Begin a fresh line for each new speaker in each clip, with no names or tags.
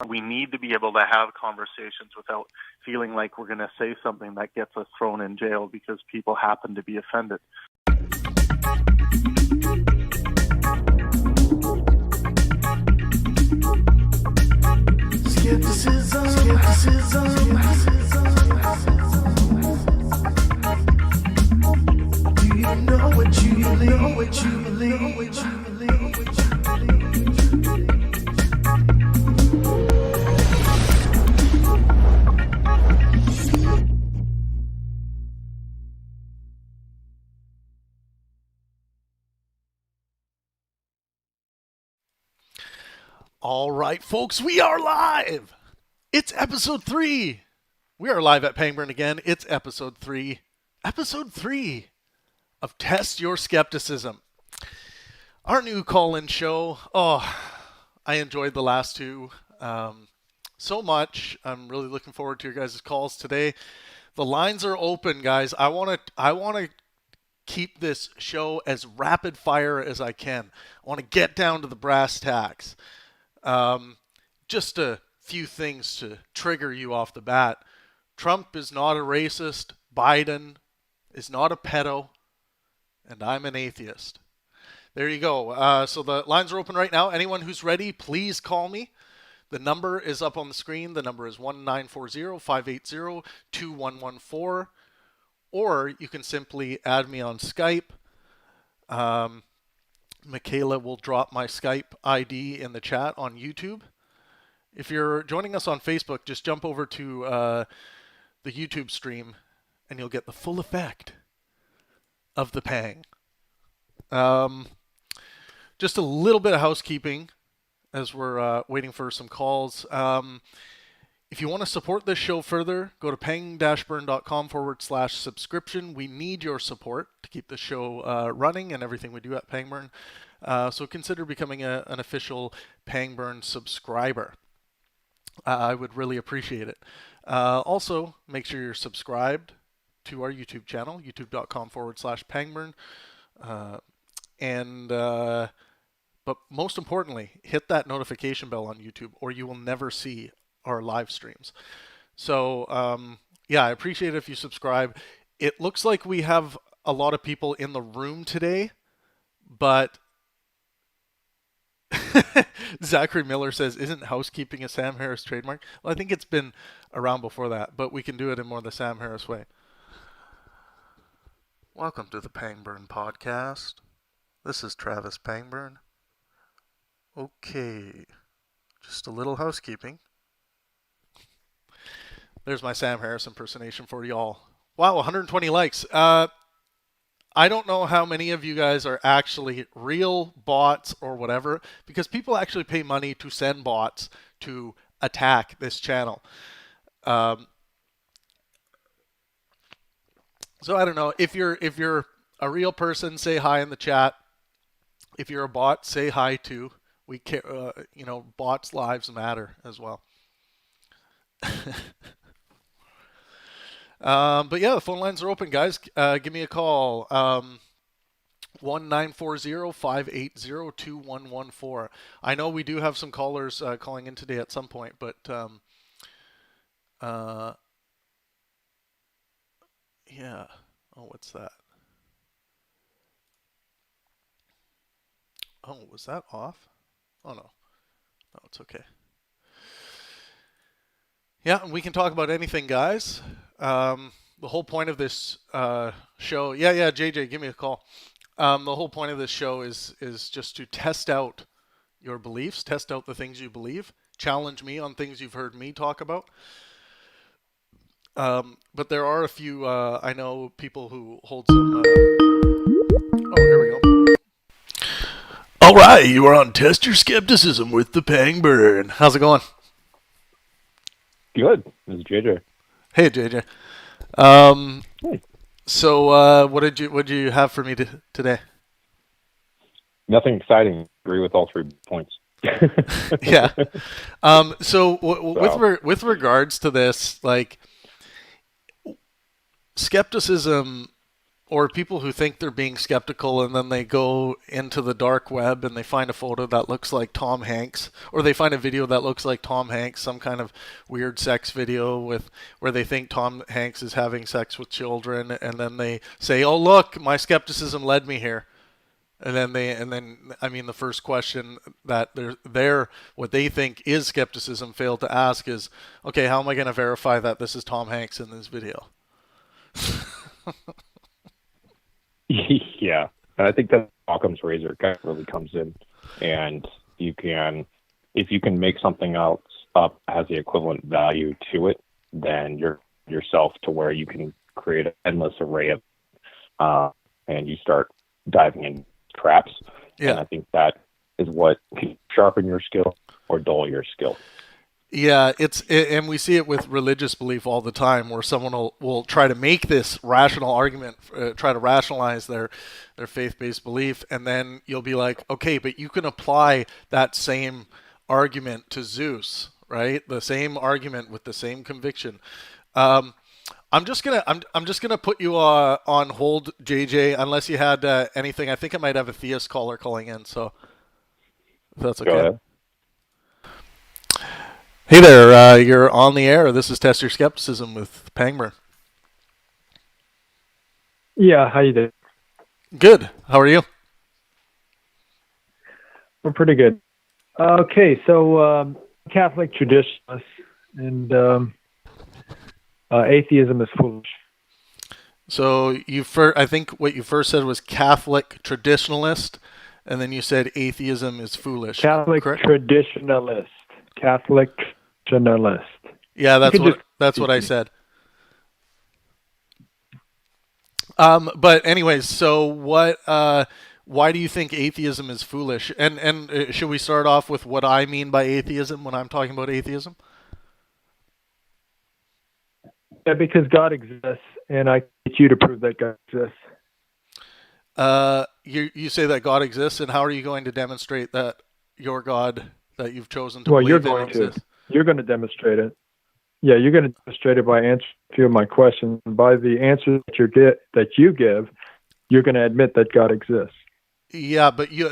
We need to be able to have conversations without feeling like we're going to say something that gets us thrown in jail because people happen to be offended.
Skepticism. Do you know what you believe?
All right, folks, we are live. It's episode 3. We are live at Pangburn again. It's episode 3. Episode 3 of Test Your Skepticism. Our new call-in show. Oh, I enjoyed the last two so much. I'm really looking forward to your guys' calls today. The lines are open, guys. I want to keep this show as rapid fire as I can. I want to get down to the brass tacks. Just a few things to trigger you off the bat. Trump is not a racist. Biden is not a pedo. And I'm an atheist. There you go. So the lines are open right now. Anyone who's ready, please call me. The number is up on the screen. The number is 1-940-580-2114. Or you can simply add me on Skype. Michaela will drop my Skype ID in the chat on YouTube. If you're joining us on Facebook, just jump over to the YouTube stream and you'll get the full effect of the pang. Just a little bit of housekeeping as we're waiting for some calls. If you want to support this show further, go to pang-burn.com/subscription. We need your support to keep the show running and everything we do at Pangburn. So consider becoming an official Pangburn subscriber. I would really appreciate it. Also, make sure you're subscribed to our YouTube channel, youtube.com/Pangburn. But most importantly, hit that notification bell on YouTube or you will never see our live streams. So, I appreciate it if you subscribe. It looks like we have a lot of people in the room today, but Zachary Miller says, isn't housekeeping a Sam Harris trademark? Well, I think it's been around before that, but we can do it in more the Sam Harris way. Welcome to the Pangburn podcast. This is Travis Pangburn. Okay, just a little housekeeping. There's my Sam Harris impersonation for y'all. Wow, 120 likes. I don't know how many of you guys are actually real bots or whatever, because people actually pay money to send bots to attack this channel. So I don't know. If you're a real person, say hi in the chat. If you're a bot, say hi too. We care. Bots' lives matter as well. But yeah, the phone lines are open, guys. Give me a call. 1-940-580-2114. I know we do have some callers calling in today at some point, but yeah. Oh, what's that? Oh, was that off? Oh, no. No, it's okay. Yeah, and we can talk about anything, guys. The whole point of this show... Yeah, JJ, give me a call. The whole point of this show is just to test out your beliefs, test out the things you believe, challenge me on things you've heard me talk about. But there are a few, I know, people who hold some... Oh, here we go. All right, you are on Test Your Skepticism with the Pangburn. How's it going?
Good. This is JJ.
Hey, JJ.
Hey.
So, what did you have for me today?
Nothing exciting. Agree with all 3 points.
Yeah. With regards to this, like, skepticism Or people who think they're being skeptical and then they go into the dark web and they find a photo that looks like Tom Hanks, or they find a video that looks like Tom Hanks, some kind of weird sex video with where they think Tom Hanks is having sex with children, and then they say, "Oh, look, my skepticism led me here." And then the first question that they're what they think is skepticism failed to ask is, okay, how am I going to verify that this is Tom Hanks in this video?
Yeah, and I think that Occam's razor kind of really comes in, and if you can make something else up that has the equivalent value to it, then you're yourself to where you can create an endless array of, and you start diving in traps.
Yeah.
And I think that is what can sharpen your skill or dull your skill.
Yeah, and we see it with religious belief all the time, where someone will try to make this rational argument, try to rationalize their faith-based belief, and then you'll be like, okay, but you can apply that same argument to Zeus, right? The same argument with the same conviction. I'm just gonna put you on hold, JJ, unless you had anything. I think I might have a theist caller calling in, so if that's okay.
Go ahead.
Hey there, you're on the air. This is Test Your Skepticism with Pangburn.
Yeah, how you doing?
Good. How are you?
We're pretty good. Okay, so Catholic traditionalists and atheism is foolish.
So I think what you first said was Catholic traditionalist, and then you said atheism is foolish.
Catholic
correct?
traditionalist. Catholic traditionalist.
Yeah, that's what I said. But anyways, so what? Why do you think atheism is foolish? And should we start off with what I mean by atheism when I'm talking about atheism?
Yeah, because God exists, and I get you to prove that God exists.
You say that God exists, and how are you going to demonstrate that your God that you've chosen to
Well,
believe
you're
in
going
exists?
You're going to demonstrate it. Yeah, you're going to demonstrate it by answering a few of my questions. And by the answer that you give, you're going to admit that God exists.
Yeah, but you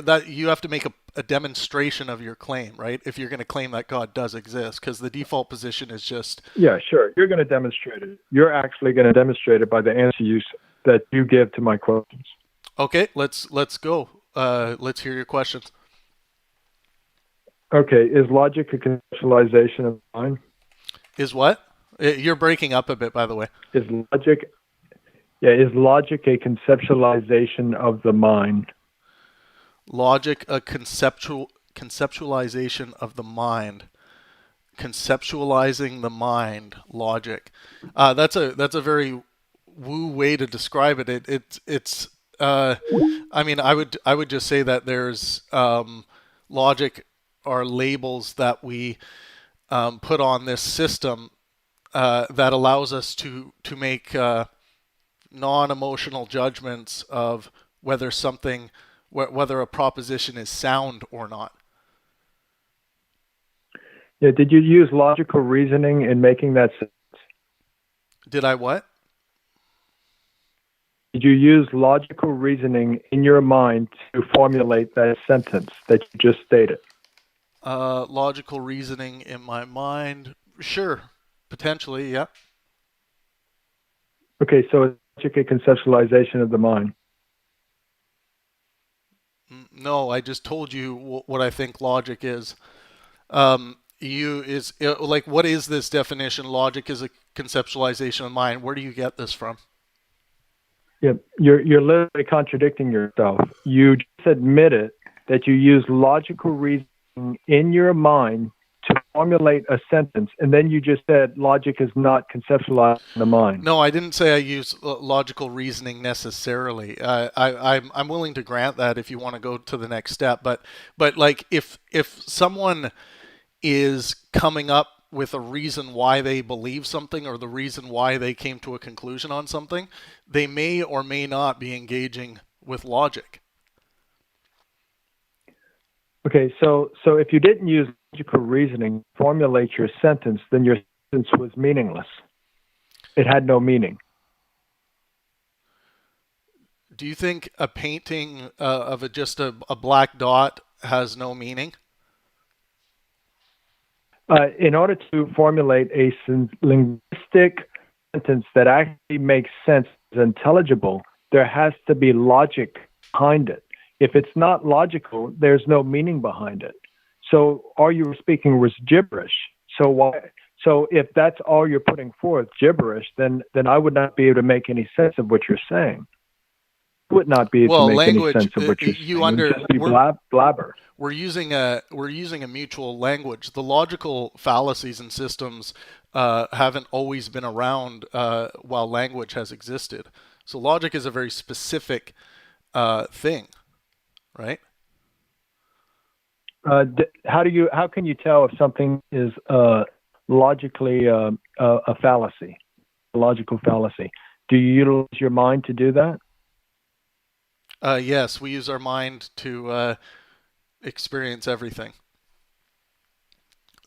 have to make a demonstration of your claim, right? If you're going to claim that God does exist, because the default position is just...
Yeah, sure. You're going to demonstrate it. You're actually going to demonstrate it by the answer that you give to my questions.
Okay, let's go. Let's hear your questions.
Okay, is logic a conceptualization of mind?
Is what? You're breaking up a bit, by the way.
Is logic a conceptualization of the mind?
Logic a conceptualization of the mind. Conceptualizing the mind. Logic. That's a very woo way to describe it. It's. I mean, I would just say that there's logic are labels that we put on this system that allows us to make non-emotional judgments of whether a proposition is sound or not.
Yeah, did you use logical reasoning in making that sentence?
Did I what?
Did you use logical reasoning in your mind to formulate that sentence that you just stated?
Logical reasoning in my mind? Sure. Potentially, yeah.
Okay, so it's logic a conceptualization of the mind?
No, I just told you what I think logic is. What is this definition? Logic is a conceptualization of mind. Where do you get this from?
Yeah, you're literally contradicting yourself. You just admitted that you use logical reasoning in your mind to formulate a sentence, and then you just said logic is not conceptualized in the mind.
No, I didn't say I use logical reasoning necessarily. I'm willing to grant that if you want to go to the next step, but like if someone is coming up with a reason why they believe something or the reason why they came to a conclusion on something, they may or may not be engaging with logic.
Okay, so if you didn't use logical reasoning to formulate your sentence, then your sentence was meaningless. It had no meaning.
do you think a painting of just a black dot has no meaning?
In order to formulate a linguistic sentence that actually makes sense, is intelligible, there has to be logic behind it. If it's not logical, there's no meaning behind it. So all you were speaking was gibberish. So if that's all you're putting forth, gibberish, then I would not be able to make any sense of what you're saying. I would not be able to make any sense of what you're saying. Just be blabber.
We're using a mutual language. The logical fallacies and systems haven't always been around while language has existed. So logic is a very specific thing, right?
How can you tell if something is logically a fallacy, a logical fallacy? Do you utilize your mind to do that?
Yes, we use our mind to experience everything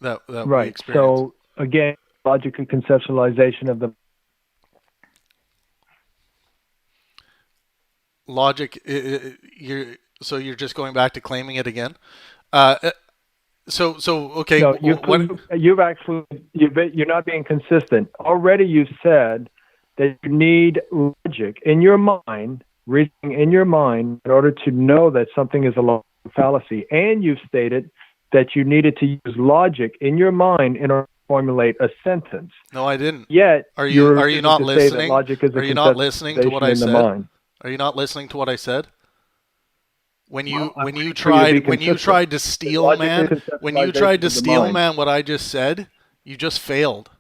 that
right.
we experience.
So again, logical conceptualization of the
logic. You're just going back to claiming it again. So okay.
No, you're not being consistent. Already you said that you need logic in your mind, reasoning in your mind, in order to know that something is a logical fallacy. And you've stated that you needed to use logic in your mind in order to formulate a sentence.
No, I didn't.
Yet
are you not listening?
Are you
not listening to what I said? Are you not listening to what I said? When you tried to steel man what I just said, you just failed.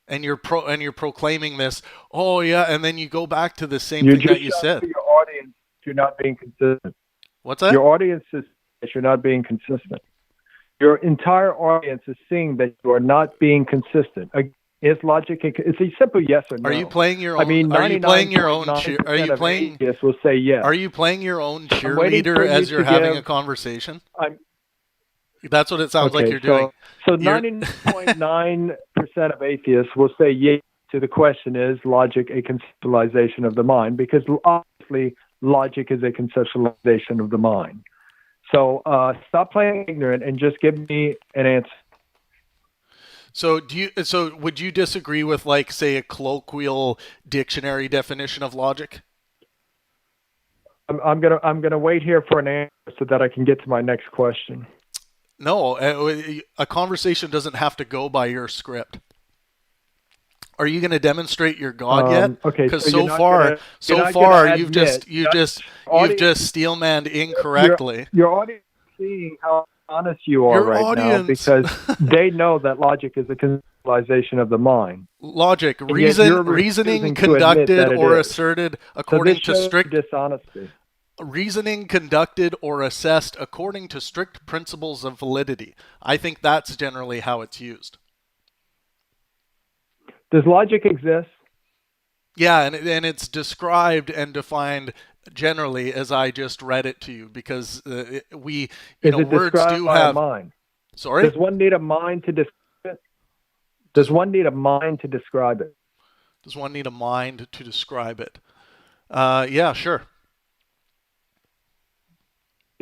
And you're proclaiming this, oh yeah, and then you go back to the same thing that you said.
Your audience, you're not being consistent.
What's that?
Your audience is that you're not being consistent. Your entire audience is seeing that you are not being consistent. Is logic? It's a simple yes or no.
Are you playing your own?
I mean,
are you playing your own?
Are you playing? Yes, will say yes.
Are you playing your own cheerleader as you're having a conversation? That's what it sounds like you're doing.
So 99.9% of atheists will say yes to the question: is logic a conceptualization of the mind? Because obviously, logic is a conceptualization of the mind. So stop playing ignorant and just give me an answer.
So would you disagree with, like, say, a colloquial dictionary definition of logic?
I'm gonna wait here for an answer so that I can get to my next question.
No, a conversation doesn't have to go by your script. Are you going to demonstrate your God yet?
Okay.
Because so far you've just steelmanned incorrectly.
Your audience is seeing how honest you are now because they know that logic is a conceptualization of the mind.
Logic, reasoning conducted or asserted according to strict
dishonesty.
Reasoning conducted or assessed according to strict principles of validity. I think that's generally how it's used.
Does logic exist?
Yeah, and it's described and defined generally as I just read it to you, because words do have.
Mind?
Sorry?
Does one need a mind to describe it? Does one need a mind to describe it?
Does one need a mind to describe it? Yeah, sure.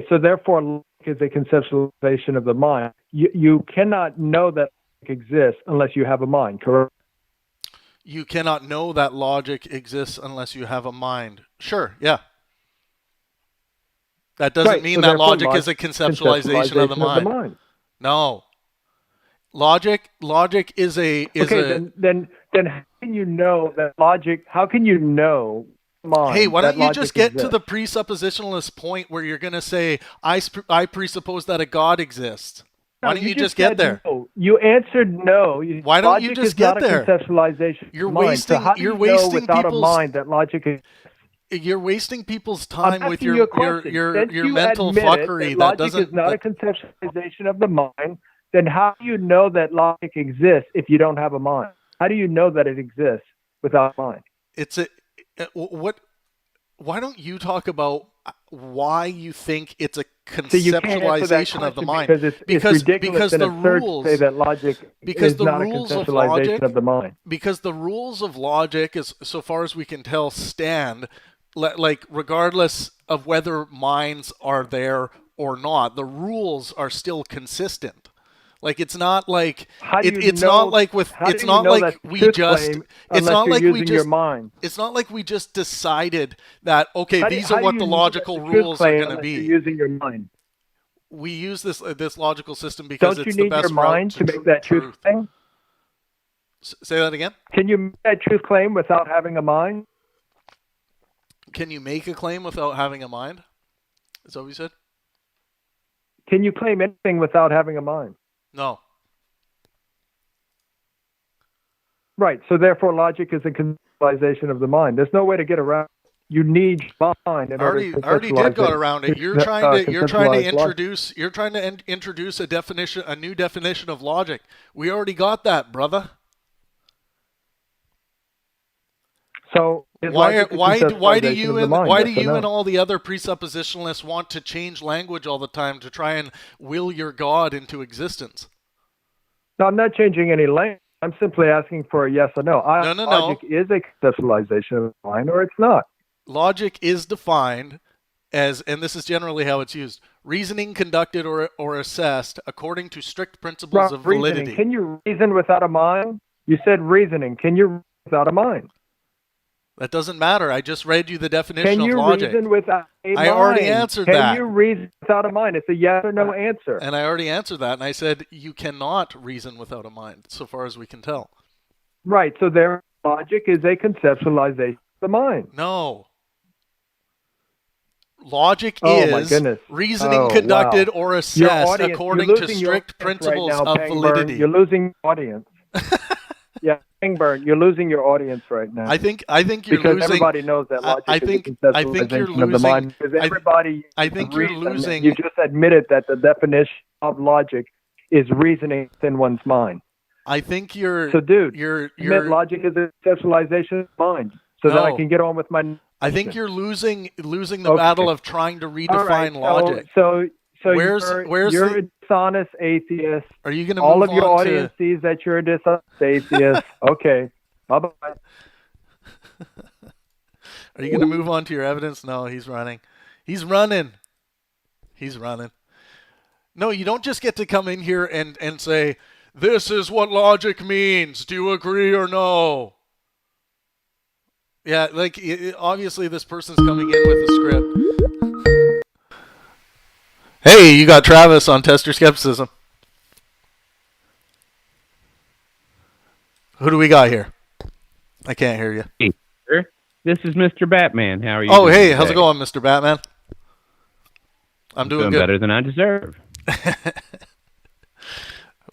So therefore, logic is a conceptualization of the mind. You cannot know that logic exists unless you have a mind, correct?
You cannot know that logic exists unless you have a mind. Sure, yeah. That doesn't mean that logic is a conceptualization of the mind. No. Logic is a
then how can you know that logic? How can you know mind?
Hey, why don't you just get to the presuppositionalist point where you're going to say I presuppose that a God exists? Why don't you just get there?
No. You answered no.
Why don't you just get there?
Logic is not a conceptualization.
You're wasting
without a mind that logic is.
You're wasting people's time with your mental fuckery that doesn't.
Logic is not a conceptualization of the mind. Then how do you know that logic exists if you don't have a mind? How do you know that it exists without a mind?
Why don't you talk about why you think it's a conceptualization of the mind?
Because the rules say that logic is not a conceptualization of the mind.
Because the rules of logic, so far as we can tell, stand like regardless of whether minds are there or not, the rules are still consistent. Like it's not like it's not like with it's not like we just it's not like we just it's not like we just decided that okay, these are what the logical rules are going to be.
Using your mind.
We use this logical system because
don't
it's
you
the
need
best
your mind to make that truth claim?
Say that again.
Can you make that truth claim without having a mind?
Can you make a claim without having a mind? Is that what you said?
Can you claim anything without having a mind?
No.
Right. So therefore, logic is a conceptualization of the mind. There's no way to get around. You need mind in order to
already did go around it. You're trying to introduce a definition, a new definition of logic. We already got that, brother.
So
why do you and all the other presuppositionalists want to change language all the time to try and will your God into existence?
No, I'm not changing any language. I'm simply asking for a yes or no. Logic is a conceptualization of the mind, or it's not.
Logic is defined as, and this is generally how it's used, reasoning conducted or assessed according to strict principles of validity.
Can you reason without a mind? You said reasoning. Can you reason without a mind?
That doesn't matter. I just read you the definition of logic.
Can you reason without a mind?
I already answered that.
Can you reason without a mind? It's a yes or no answer.
And I already answered that, and I said you cannot reason without a mind, so far as we can tell.
Right. So their logic is a conceptualization of the mind.
No. Logic is reasoning conducted or assessed according to strict principles of validity.
You're losing audience. Yeah, Pangburn, you're losing your audience right now.
I think you're
because
losing.
Everybody knows that logic is a conceptualization of the mind. Because everybody,
I think you're losing.
You just admitted that the definition of logic is reasoning within one's mind.
I think you're.
So, dude,
you're
logic is a conceptualization of the mind, so that I can get on with my.
I think you're losing the battle of trying to redefine logic.
So
where's
you're a dishonest atheist.
Are you going to
all of your audience sees that you're a dishonest atheist? Okay, bye bye.
Are you going to move on to your evidence? No, he's running. He's running. No, you don't just get to come in here and say, this is what logic means. Do you agree or no? Yeah, like obviously this person's coming in with a script. Hey, you got Travis on Test Your Skepticism. Who do we got here? I can't hear you.
Hey, sir. This is Mr. Batman. How are you?
Oh, hey, how's it going, Mr. Batman? I'm doing good.
Better than I deserve.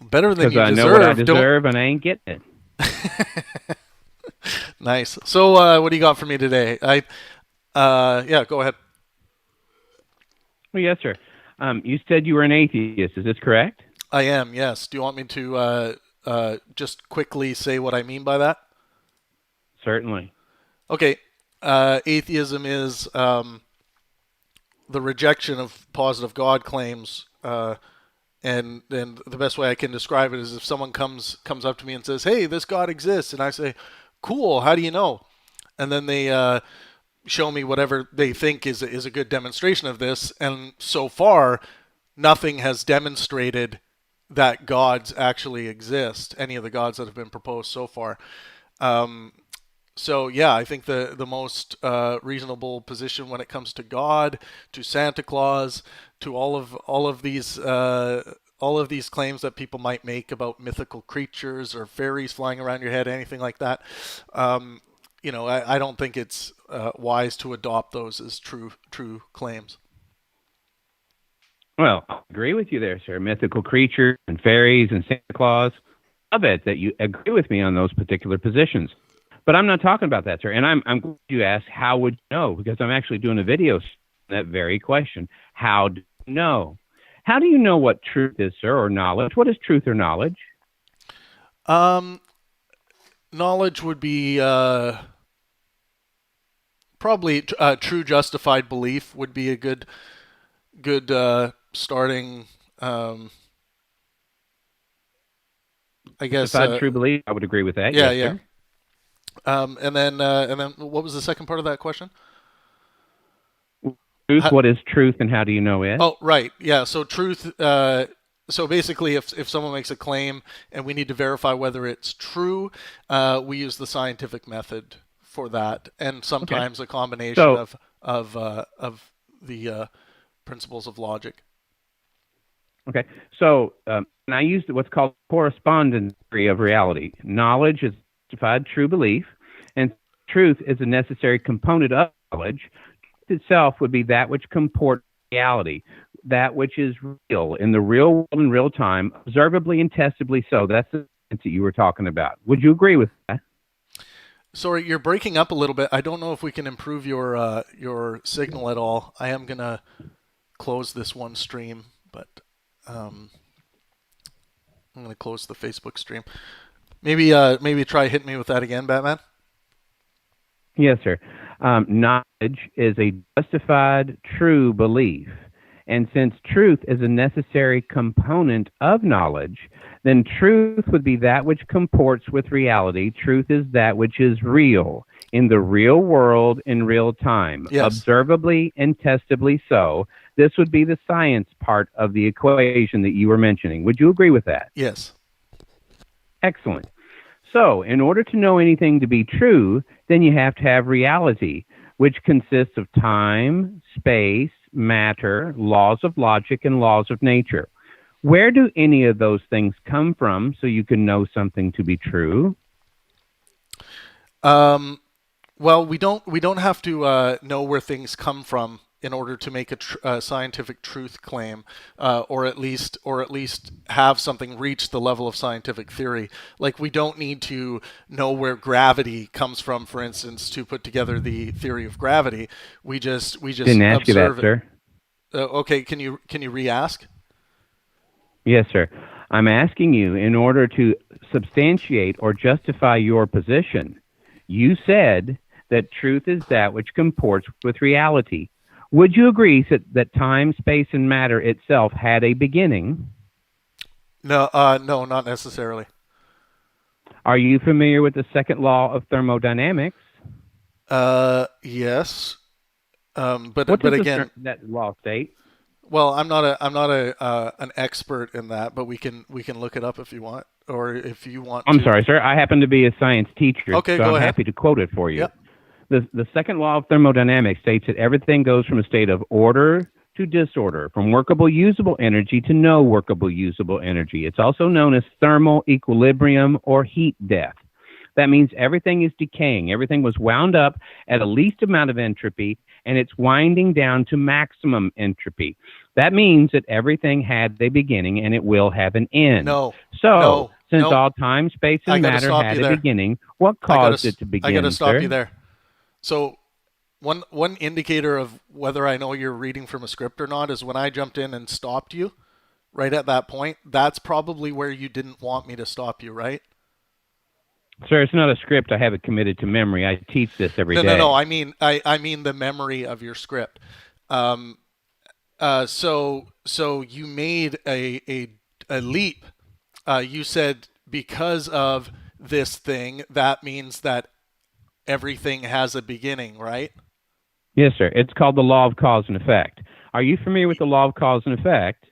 Better than you deserve.
Because I know what I deserve and I ain't getting it.
Nice. So, what do you got for me today? Yeah, go ahead.
Well, yes, sir. You said you were an atheist. Is this correct?
I am, yes. Do you want me to just quickly say what I mean by that?
Certainly.
Okay. Atheism is the rejection of positive God claims, and the best way I can describe it is if someone comes up to me and says, "Hey, this God exists," and I say, "Cool, how do you know?" And then they show me whatever they think is a good demonstration of this, and so far, nothing has demonstrated that gods actually exist, any of the gods that have been proposed so far. So yeah, I think the most reasonable position when it comes to God, to Santa Claus, to all of these claims that people might make about mythical creatures or fairies flying around your head, anything like that. I don't think it's wise to adopt those as true claims.
Well, I agree with you there, sir. Mythical creatures and fairies and Santa Claus. I bet that you agree with me on those particular positions. But I'm not talking about that, sir. And I'm glad you asked, how would you know? Because I'm actually doing a video on that very question. How do you know? How do you know what truth is, sir, or knowledge? What is truth or knowledge?
Knowledge would be probably true justified belief would be a good starting. I guess
true belief. I would agree with that.
Yeah,
yes,
yeah.
Sir.
And then what was the second part of that question?
Truth. What is truth, and how do you know it?
Oh, right. Yeah. So truth. So basically, if someone makes a claim and we need to verify whether it's true, we use the scientific method for that, and sometimes a combination of the principles of logic.
Okay. So and I used what's called correspondence theory of reality. Knowledge is justified true belief, and truth is a necessary component of knowledge. Truth itself would be that which comports reality, that which is real in the real world in real time, observably and testably so. That's the sense that you were talking about. Would you agree with that?
Sorry, you're breaking up a little bit. I don't know if we can improve your signal at all. I am gonna close this one stream, but I'm gonna close the Facebook stream. Maybe try hitting me with that again, Batman.
Yes, sir. Knowledge is a justified true belief. And since truth is a necessary component of knowledge, then truth would be that which comports with reality. Truth is that which is real in the real world in real time, observably and testably so. This would be the science part of the equation that you were mentioning. Would you agree with that?
Yes.
Excellent. So, in order to know anything to be true, then you have to have reality, which consists of time, space, matter, laws of logic, and laws of nature. Where do any of those things come from so you can know something to be true?
Well, we don't have to know where things come from in order to make a scientific truth claim, or at least have something reach the level of scientific theory. Like, we don't need to know where gravity comes from, for instance, to put together the theory of gravity. We just
didn't ask you that, sir.
Okay, can you re-ask?
Yes, sir. I'm asking you, in order to substantiate or justify your position, you said that truth is that which comports with reality. Would you agree that time, space, and matter itself had a beginning?
No, not necessarily.
Are you familiar with the second law of thermodynamics?
Yes.
What
But
does
again,
that law state?
well, I'm not an expert in that, but we can look it up if you want, or if you want.
I'm sorry, sir. I happen to be a science teacher,
okay,
so
go
I'm
ahead.
happy to quote it for you.
Yep.
The second law of thermodynamics states that everything goes from a state of order to disorder, from workable usable energy to no workable usable energy. It's also known as thermal equilibrium or heat death. That means everything is decaying. Everything was wound up at a least amount of entropy, and it's winding down to maximum entropy. That means that everything had a beginning, and it will have an end. Since all time, space, and matter had a beginning, what caused it to begin,
I got to stop
sir?
you there. So one indicator of whether I know you're reading from a script or not is when I jumped in and stopped you right at that point. That's probably where you didn't want me to stop you, right?
Sir, it's not a script. I have it committed to memory. I teach this every day.
No. I mean the memory of your script. So you made a leap. You said because of this thing, that means that everything has a beginning, right?
Yes, sir. It's called the law of cause and effect. Are you familiar with the law of cause and effect?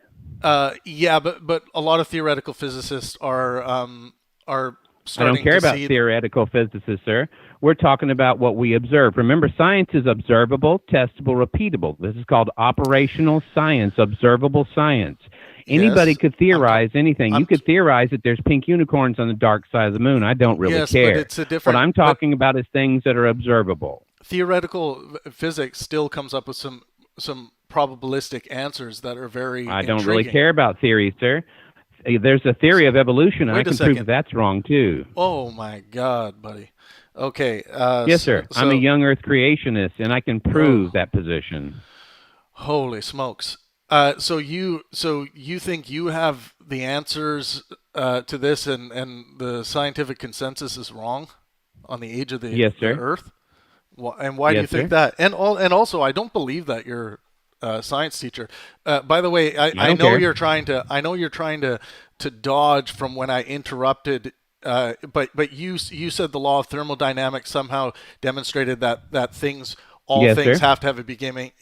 Yeah, but a lot of theoretical physicists are
I don't care about theoretical physicists, sir. We're talking about what we observe. Remember, science is observable, testable, repeatable. This is called operational science, observable science. Anybody could theorize anything. You could theorize that there's pink unicorns on the dark side of the moon. I don't really care.
But it's a different,
what I'm talking about is things that are observable.
Theoretical physics still comes up with some probabilistic answers that are very
I don't
intriguing.
really care about theories, sir. There's a theory of evolution, and I can prove that that's wrong, too.
Oh, my God, buddy. Okay.
Yes, sir. I'm a young Earth creationist, and I can prove that position.
Holy smokes. So you think you have the answers to this, and the scientific consensus is wrong on the age of the,
yes, sir.
The Earth? And why do you think that? And also, I don't believe that you're science teacher. By the way, I know you're trying to dodge from when I interrupted. But you said the law of thermodynamics somehow demonstrated that things all
Yes,
things
sir.
have to have a beginning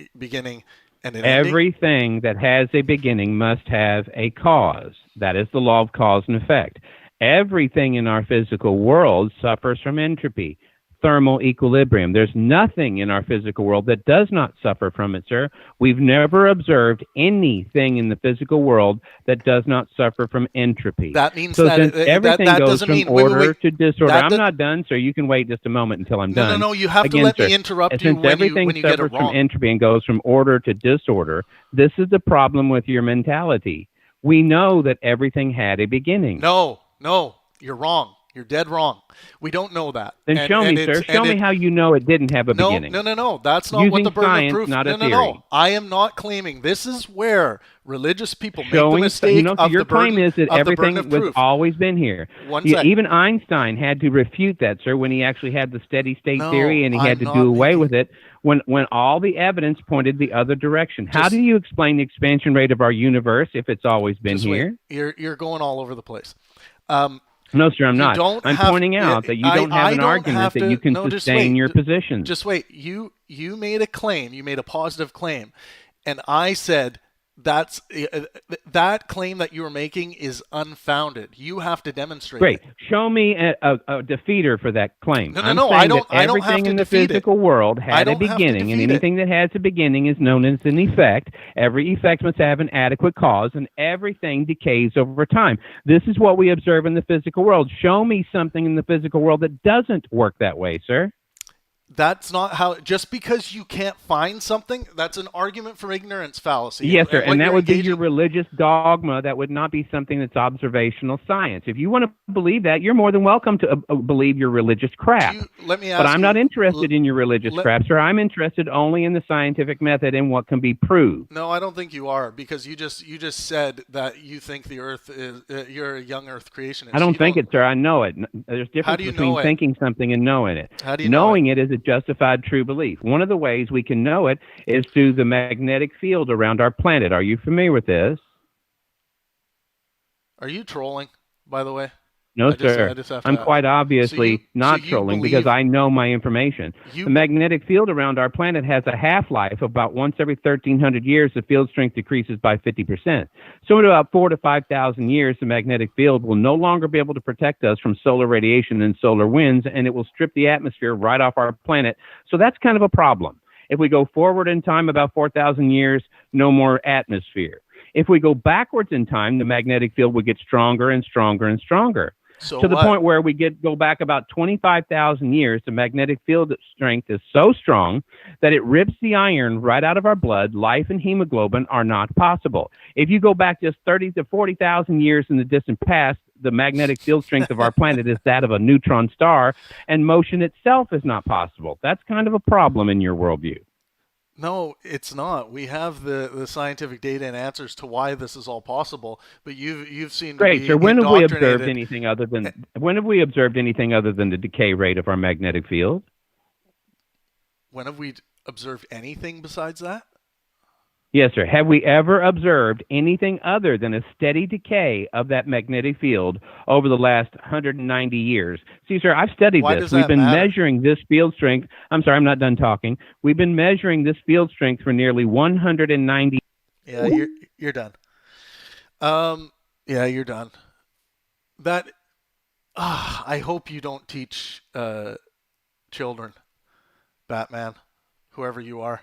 and an ending?
Everything that has a beginning must have a cause. That is the law of cause and effect. Everything in our physical world suffers from entropy, thermal equilibrium. There's nothing in our physical world that does not suffer from it, sir. We've never observed anything in the physical world that does not suffer from entropy.
That means
so
that
since everything
that
goes
doesn't
from
mean wait,
order to disorder.
That
I'm
does-
not done, sir. You can wait just a moment until I'm done.
No. You have to
Again,
let
sir,
me interrupt you
since
when
everything
you get it
suffers from
wrong.
entropy and goes from order to disorder, this is the problem with your mentality. We know that everything had a beginning.
No, you're wrong. You're dead wrong. We don't know that.
Then show me, sir. Show me how you know it didn't have a beginning.
No. That's not
Using
what the burden
science,
of proof.
not a
No.
theory.
I am not claiming. This is where religious people make the
Showing,
mistake
so
of
your
the burden
claim is that
of the
everything
burden of
was
proof.
always been here.
One second.
Even Einstein had to refute that, sir, when he actually had the steady state theory, and he had to do away with it when all the evidence pointed the other direction. How do you explain the expansion rate of our universe if it's always been here?
You're going all over the place.
No, sir, I'm not. I'm
have-
pointing out that you don't have
I
an
don't
argument
have
that
to-
you can
no, just
sustain
wait.
your position.
Just wait. You made a claim. You made a positive claim, and I said that claim that you were making is unfounded. You have to demonstrate.
Great.
It.
Show me a defeater for that claim.
No.
I'm
I
saying
don't.
that
I don't have
everything
to
in the
defeat
physical
it.
world
I
had a
don't have to
beginning, and
defeat
anything that has a beginning is known as an effect. Every effect must have an adequate cause, and everything decays over time. This is what we observe in the physical world. Show me something in the physical world that doesn't work that way, sir.
That's not how. Just because you can't find something, that's an argument from ignorance fallacy.
Yes, sir, and
what
that
you're
would be
engaging-
your religious dogma. That would not be something that's observational science. If you want to believe that, you're more than welcome to believe your religious crap.
Let me ask
But I'm not
you-
interested in your religious crap, sir. I'm interested only in the scientific method and what can be proved.
No, I don't think you are, because you just said that you think the Earth is you're a young Earth creationist.
I don't think it, sir. I know it. There's a difference
do you
between
know it?
thinking something and knowing it.
How do you know
Knowing it is a justified true belief. One of the ways we can know it is through the magnetic field around our planet. Are you familiar with this?
Are you trolling, by the way?
No,
I just
sir.
have to
I'm
ask.
quite obviously not
so you
trolling
believe-
because I know my information.
You-
The magnetic field around our planet has a half-life of about once every 1,300 years. The field strength decreases by 50%. So in about 4,000 to 5,000 years, the magnetic field will no longer be able to protect us from solar radiation and solar winds, and it will strip the atmosphere right off our planet. So that's kind of a problem. If we go forward in time about 4,000 years, no more atmosphere. If we go backwards in time, the magnetic field would get stronger and stronger and stronger.
So
to the
what?
point where we go back about 25,000 years, the magnetic field strength is so strong that it rips the iron right out of our blood. Life and hemoglobin are not possible. If you go back just 30 to 40,000 years in the distant past, the magnetic field strength of our planet is that of a neutron star, and motion itself is not possible. That's kind of a problem in your worldview.
No, it's not. We have the scientific data and answers to why this is all possible, but you've seen
Great. So when have we observed anything other than the decay rate of our magnetic field?
When have we observed anything besides that?
Yes, sir. Have we ever observed anything other than a steady decay of that magnetic field over the last 190 years? See, sir, I've studied
Why
this.
does
We've
that
been
matter?
measuring this field strength. I'm sorry, I'm not done talking. We've been measuring this field strength for nearly 190.
Yeah, you're done. Yeah, you're done. That I hope you don't teach children, Batman, whoever you are.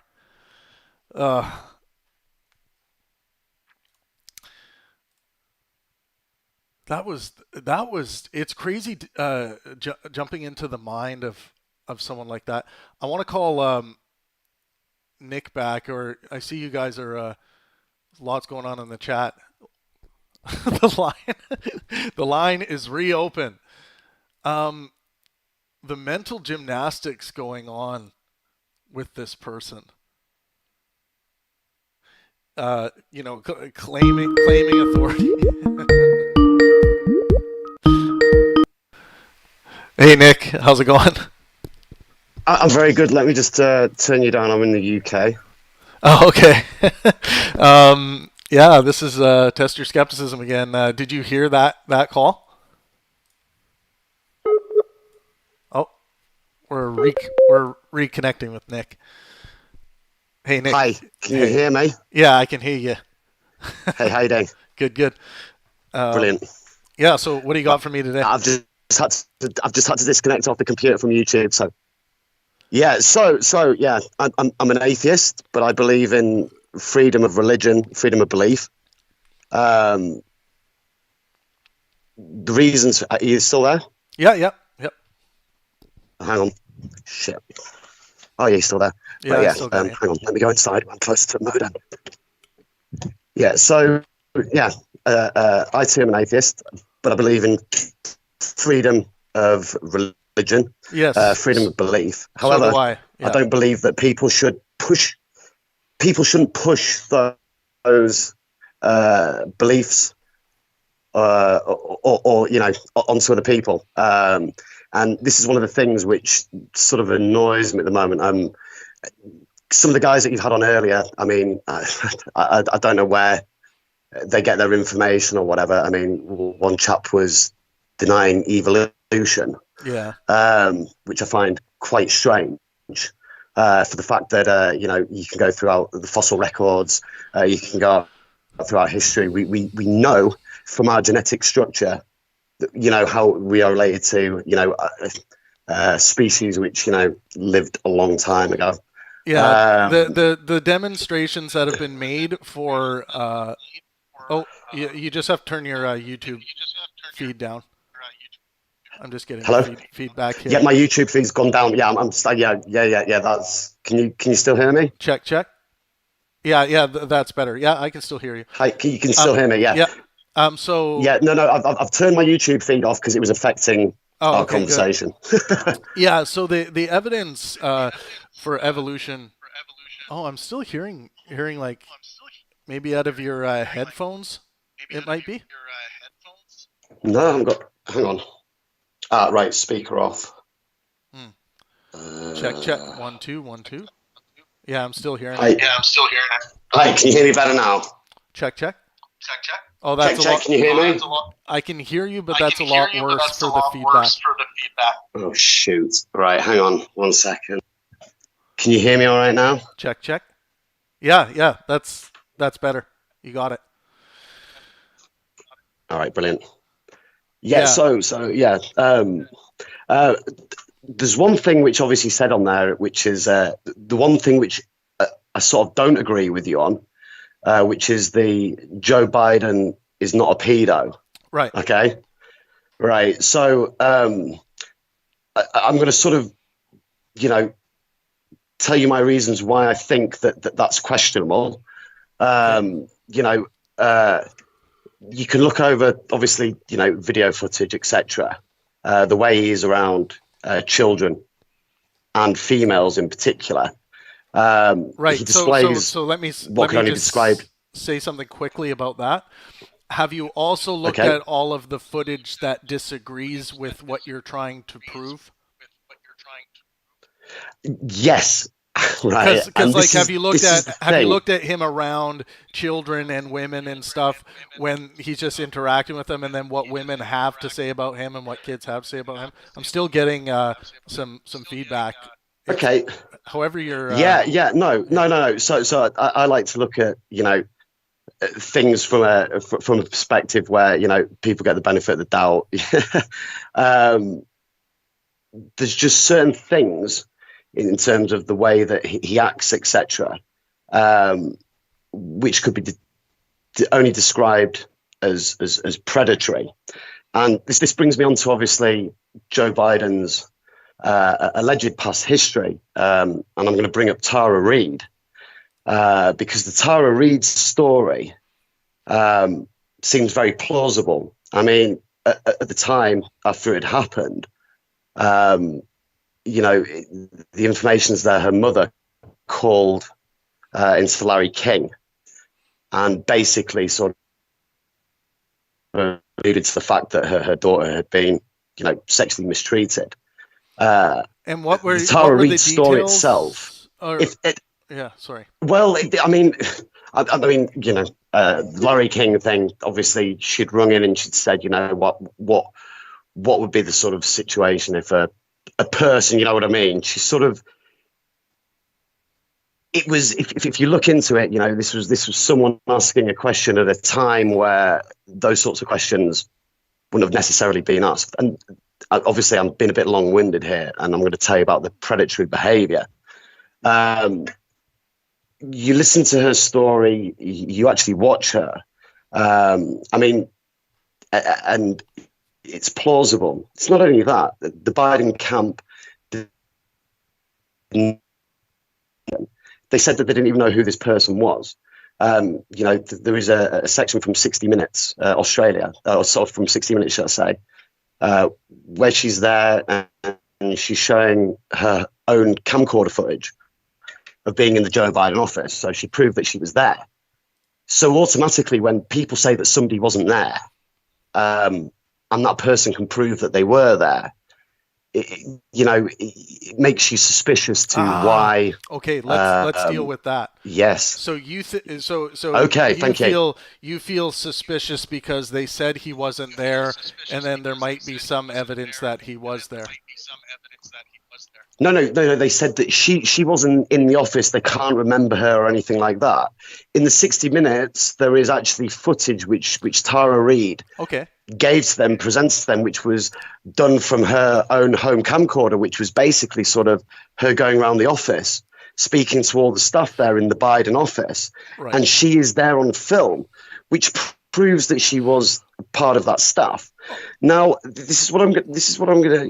That was it's crazy jumping into the mind of someone like that. I want to call Nick back, or I see you guys are lots going on in the chat. the line is reopened. The mental gymnastics going on with this person. Claiming authority. Hey Nick, how's it going?
I'm very good. Let me just turn you down. I'm in the UK.
Oh, okay. Yeah, this is Test Your Skepticism again. Did you hear that call? Oh, we're reconnecting with Nick. Hey, Nick.
Hi, can you hear me?
Yeah, I can hear you.
Hey, how you doing?
Good.
Brilliant.
Yeah. So, what do you got for me today?
I've just had to disconnect off the computer from YouTube. So, yeah. So yeah, I'm an atheist, but I believe in freedom of religion, freedom of belief. The reasons. Are you still there?
Yeah.
Hang on. Shit. Oh, yeah, you're still there.
Yeah,
But
still got you.
hang on. Let me go inside. I'm close to the modem. Yeah. So yeah, I too am an atheist, but I believe in freedom of religion,
Yes.
freedom of belief.
So
However,
do I. Yeah.
I don't believe that people shouldn't push those beliefs or onto other people. And this is one of the things which sort of annoys me at the moment. Some of the guys that you've had on earlier, I mean, I don't know where they get their information or whatever. I mean, one chap was denying evolution, which I find quite strange. For the fact that you can go throughout the fossil records, you can go throughout history. We know from our genetic structure, how we are related to species which lived a long time ago.
Yeah, the demonstrations that have been made for you just have to turn your YouTube feed down. I'm just getting feedback here.
Yeah, my YouTube feed's gone down. Yeah, yeah. That's. Can you still hear me?
Check. Yeah, that's better. Yeah, I can still hear you.
Hi, you can still hear me. Yeah.
Yeah. So.
Yeah. No. I've turned my YouTube feed off because it was affecting our conversation.
Yeah. So the evidence for evolution. Oh, I'm still hearing like maybe out of your headphones. It might be.
No, hang on. Right, speaker off.
Check. 1 2 1 2. Yeah, I'm still hearing.
Hi, can you hear me better now?
Check. Oh, that's a lot.
Can you hear me?
I can hear you, but that's a lot worse for the feedback.
Oh shoot! Right, hang on 1 second. Can you hear me all right now?
Check. Yeah, that's better. You got it.
All right, brilliant. Yeah. So yeah. There's one thing which obviously said on there, which is the one thing which I sort of don't agree with you on, which is the Joe Biden is not a pedo.
Right.
Okay. Right. So I'm going to sort of, tell you my reasons why I think that's questionable. You can look over, obviously, video footage, etc. The way he is around children and females in particular.
Right.
He displays
so let me say something quickly about that. Have you also looked at all of the footage that disagrees with what you're trying to prove?
Yes. Right.
Because have you looked at him around children and women and stuff when he's just interacting with them, and then what women have to say about him and what kids have to say about him? I'm still getting some feedback.
Okay.
However, you're.
No. So I like to look at things from a perspective where people get the benefit of the doubt. There's just certain things in terms of the way that he acts, etc., which could be only described as predatory. And this brings me on to obviously Joe Biden's alleged past history, and I'm going to bring up Tara Reid because the Tara Reid story seems very plausible. I mean, at the time after it happened, the information is there. Her mother called into Larry King and basically sort of alluded to the fact that her daughter had been, sexually mistreated.
And what were
the Tara
Reid
Reid story itself?
Sorry.
Well, Larry King thing. Obviously, she'd rung in and she'd said, what would be the sort of situation if a person, you know what I mean? She sort of it was, if you look into it, this was someone asking a question at a time where those sorts of questions wouldn't have necessarily been asked. And obviously, I'm being a bit long-winded here, and I'm going to tell you about the predatory behavior. You listen to her story, you actually watch her. And it's plausible. It's not only that, the Biden camp, they said that they didn't even know who this person was. There is a section from 60 Minutes, Australia, or sort of from 60 Minutes, shall I say, where she's there and she's showing her own camcorder footage of being in the Joe Biden office. So she proved that she was there. So automatically, when people say that somebody wasn't there, and that person can prove that they were there, it makes you suspicious to why.
Okay, let's deal with that.
Yes.
So
okay, thank you.
You feel suspicious because they said he wasn't there, and then there might be some evidence that he was there.
No. They said that she wasn't in the office. They can't remember her or anything like that. In the 60 Minutes, there is actually footage which Tara Reid gave to them, presented to them, which was done from her own home camcorder, which was basically sort of her going around the office, speaking to all the staff there in the Biden office. Right. And she is there on film, which proves that she was part of that staff. Now, this is what I'm going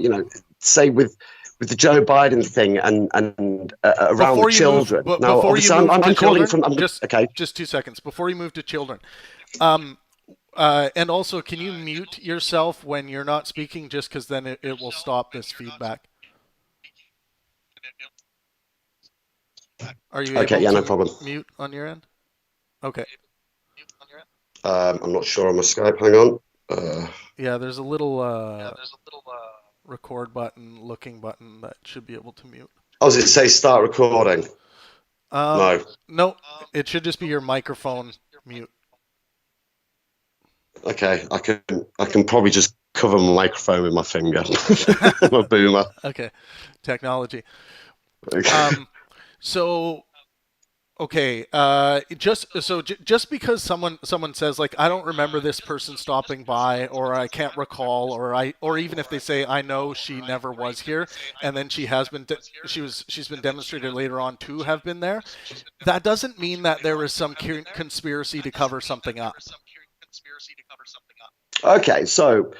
to, say with the Joe Biden thing and around the children.
Just 2 seconds before you move to children. And also, can you mute yourself when you're not speaking, just because then it will stop this feedback? Are you
okay? Yeah, no problem.
Mute on your end. Okay.
I'm not sure on my Skype. Hang on.
Yeah, there's a little record button, looking button that should be able to mute.
Oh, does it say start recording?
No, it should just be your microphone mute.
Okay, I can probably just cover my microphone with my finger. I'm a boomer.
Okay, technology. Just because someone says, like, I don't remember this person stopping by, or I can't recall, or even if they say I know she never was here, and then she's been demonstrated later on to have been there, that doesn't mean that there is some conspiracy to cover something up.
Okay, so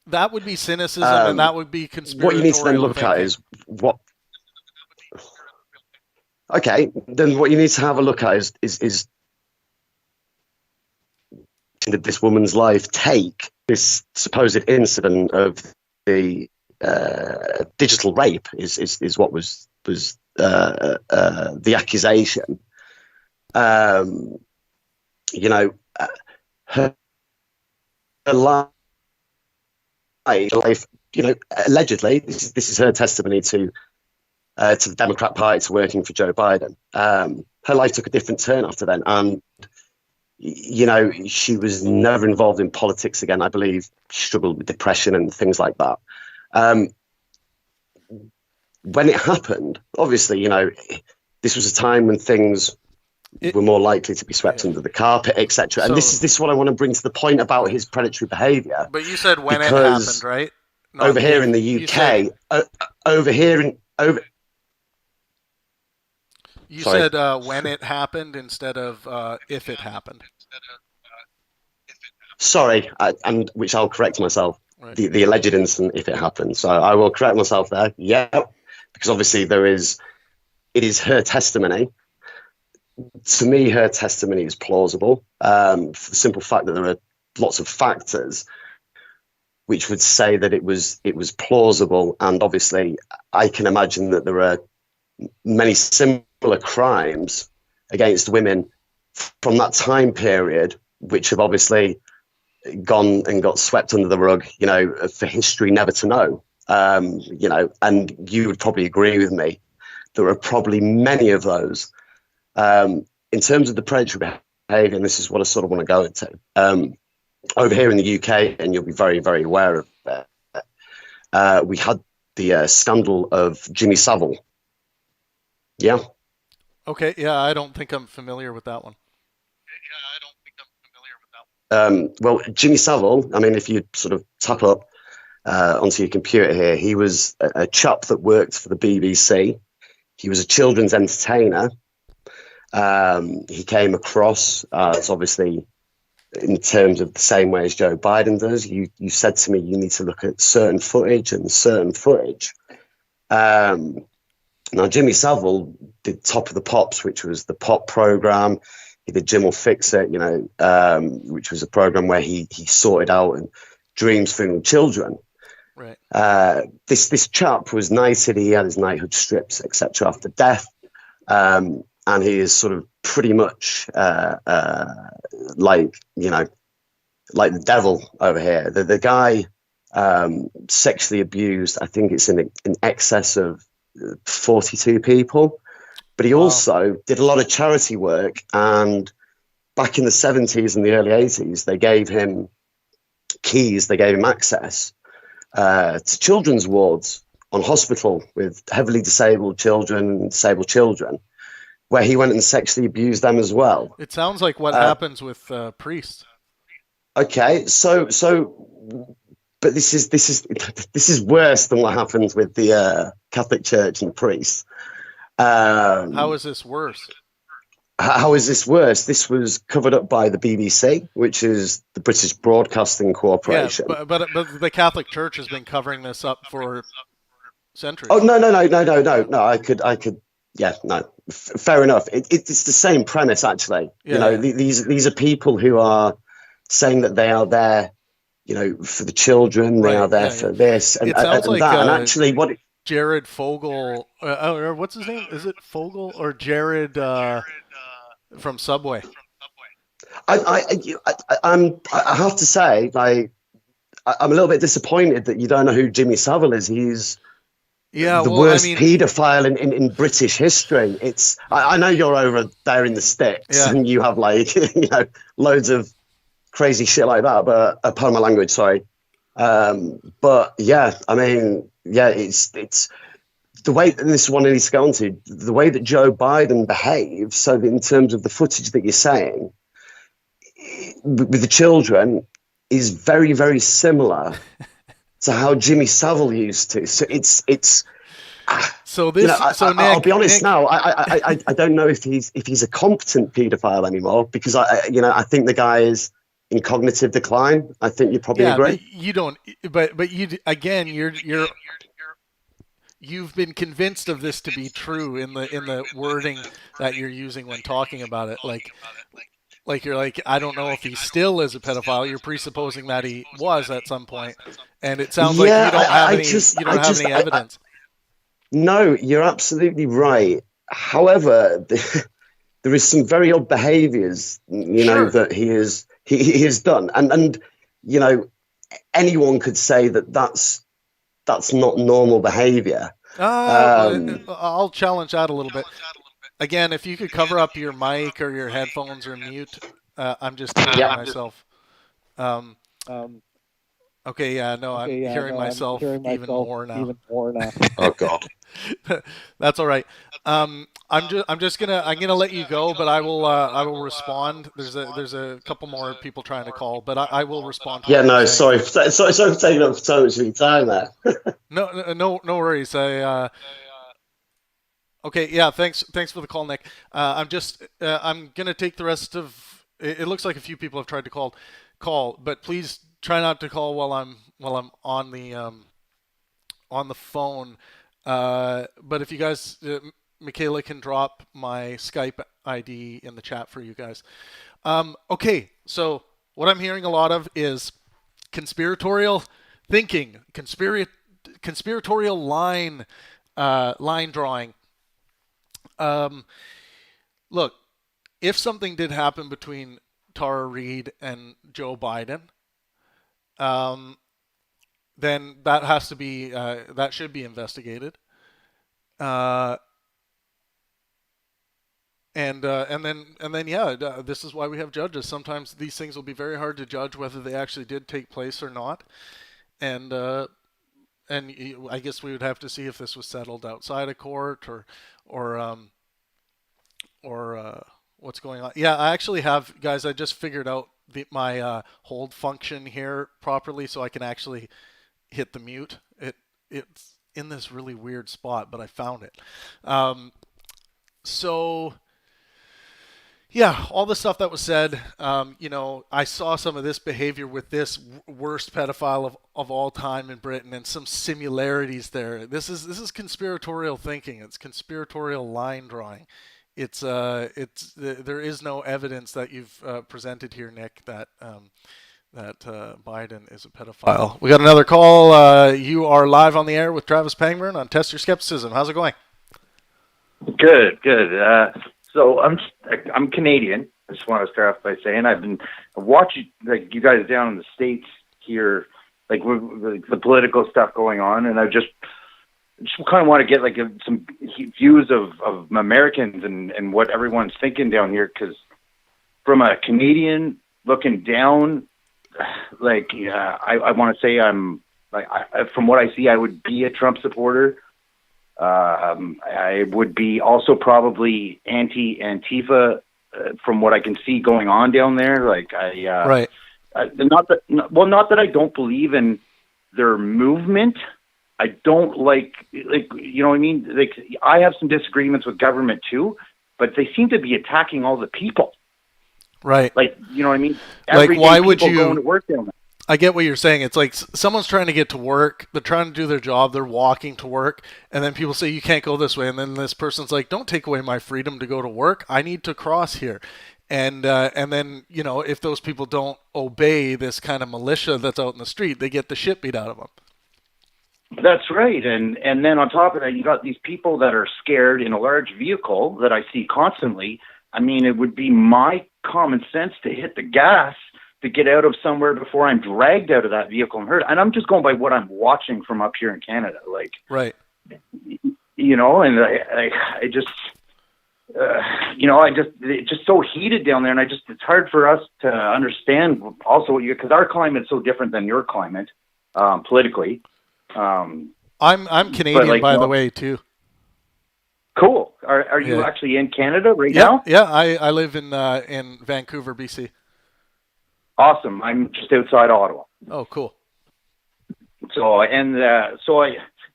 that would be cynicism, and that would be conspiratorial.
What you need to then look at is what. Okay, then what you need to have a look at is did this woman's life take this supposed incident of the digital rape is what was the accusation. Her life, allegedly, this is her testimony to the Democrat Party, to working for Joe Biden. Her life took a different turn after then, and she was never involved in politics again. I believe she struggled with depression and things like that. When it happened, obviously, this was a time when things were more likely to be swept under the carpet, etc. And this is what I want to bring to the point about his predatory behavior.
But you said when it happened, right?
Over here in the UK,
You said when it happened instead of if it happened.
Sorry, and which I'll correct myself. Right. The alleged incident, if it happened. So I will correct myself there. Yeah, because obviously it is her testimony. To me, her testimony is plausible, for the simple fact that there are lots of factors which would say that it was plausible, and obviously I can imagine that there are many similar crimes against women from that time period which have obviously gone and got swept under the rug, for history never to know. And you would probably agree with me, there are probably many of those. In terms of the predatory behaviour, and this is what I sort of want to go into, over here in the UK, and you'll be very, very aware of it, we had the scandal of Jimmy Savile. Yeah.
Okay, yeah, I don't think I'm familiar with that one.
Well, Jimmy Savile, I mean, if you sort of tap up onto your computer here, he was a chap that worked for the BBC. He was a children's entertainer. He came across as obviously in terms of the same way as Joe Biden does. You said to me you need to look at certain footage and certain footage. Now, Jimmy Savile did Top of the Pops, which was the pop program. He did Jim Will Fix It, which was a program where he sorted out dreams for young children.
Right.
This chap was knighted. He had his knighthood strips, etc. after death, and he is sort of pretty much like the devil over here. The guy sexually abused. I think it's in excess of 42 people. But he also did a lot of charity work, and back in the 70s and the early 80s, they gave him keys, they gave him access to children's wards on hospital with heavily disabled children, where he went and sexually abused them as well.
It sounds like what happens with priests.
Okay, but this is worse than what happens with the Catholic Church and the priests.
How is this worse?
How is this worse? This was covered up by the BBC, which is the British Broadcasting Corporation.
Yeah, but the Catholic Church has been covering this up for centuries.
Oh no! I could. Yeah, no. Fair enough. It's the same premise, actually.
Yeah.
These are people who are saying that they are there, for the children. They are there for this and
sounds like
that. And actually, what?
Jared Fogle, or what's his name? Is it Fogle or Jared from Subway?
I have to say, I'm a little bit disappointed that you don't know who Jimmy Savile is. He's the worst paedophile in British history. I know you're over there in the sticks and you have loads of crazy shit like that. But pardon my language, sorry. But yeah, I mean. Yeah, it's the way, and this is one I need to go on to, the way that Joe Biden behaves. So in terms of the footage that you're saying with the children is very, very similar to how Jimmy Savile used to. So it's.
So this. Nick,
I'll be honest now. I don't know if he's a competent paedophile anymore because I think the guy is in cognitive decline. I think you probably agree.
But you don't. But you again. You've been convinced of this to be true in the wording that you're using when talking about it. Like you're like, I don't know if he still is a pedophile. You're presupposing that he was at some point, and it sounds like you don't have any evidence.
No, you're absolutely right. However, there is some very odd behaviours, that he has done, and anyone could say that that's not normal behavior.
I'll challenge that a little bit. Again, if you could cover up your mic or your headphones or mute, I'm just hearing myself. Okay, yeah, no, I'm hearing myself even more now.
Oh God.
That's all right. I'm gonna let you go, but I will respond. There's a couple more people trying to call, but I will respond.
Yeah, no, sorry for taking up so much of your time there.
No worries. Okay, yeah, thanks for the call, Nick. I'm gonna take the rest of. It looks like a few people have tried to call, but please try not to call while I'm on the phone. But if you guys, Michaela can drop my Skype ID in the chat for you guys. Okay, so what I'm hearing a lot of is conspiratorial thinking, conspiratorial line drawing. Look, if something did happen between Tara Reid and Joe Biden, then that has to be that should be investigated. And then this is why we have judges. Sometimes these things will be very hard to judge whether they actually did take place or not. And I guess we would have to see if this was settled outside of court or what's going on. Yeah, I actually have, guys. I just figured out my hold function here properly, so I can actually hit the mute. It's in this really weird spot, but I found it. So yeah, all the stuff that was said, I saw some of this behavior with this worst pedophile of all time in Britain, and some similarities there. This is conspiratorial thinking. It's conspiratorial line drawing. There is no evidence that you've presented here, Nick, that Biden is a pedophile. We got another call. You are live on the air with Travis Pangburn on Test Your Skepticism. How's it going?
Good. So I'm Canadian. I just want to start off by saying I've been watching like you guys down in the States here, like with the political stuff going on, and I just kind of want to get like some views of Americans and what everyone's thinking down here, because from a Canadian looking down, I want to say I'm like from what I see, I would be a Trump supporter. I would be also probably anti-Antifa from what I can see going on down there.
Right.
Not that I don't believe in their movement. I don't like you know what I mean? Like, I have some disagreements with government too, but they seem to be attacking all the people.
Right.
Like, you know what I mean?
Like, why would you
going to work down there?
I get what you're saying. It's like someone's trying to get to work. They're trying to do their job. They're walking to work. And then people say, you can't go this way. And then this person's like, don't take away my freedom to go to work. I need to cross here. And then, if those people don't obey this kind of militia that's out in the street, they get the shit beat out of them.
That's right. And then on top of that, you got these people that are scared in a large vehicle that I see constantly. I mean, it would be my common sense to hit the gas to get out of somewhere before I'm dragged out of that vehicle and hurt. And I'm just going by what I'm watching from up here in Canada. Like,
right.
And I just, it's just so heated down there. And it's hard for us to understand also because our climate's so different than your climate, politically.
I'm Canadian, by the way, too.
Cool. Are you actually in Canada now?
Yeah. I live in Vancouver, BC.
Awesome. I'm just outside Ottawa.
Oh, cool.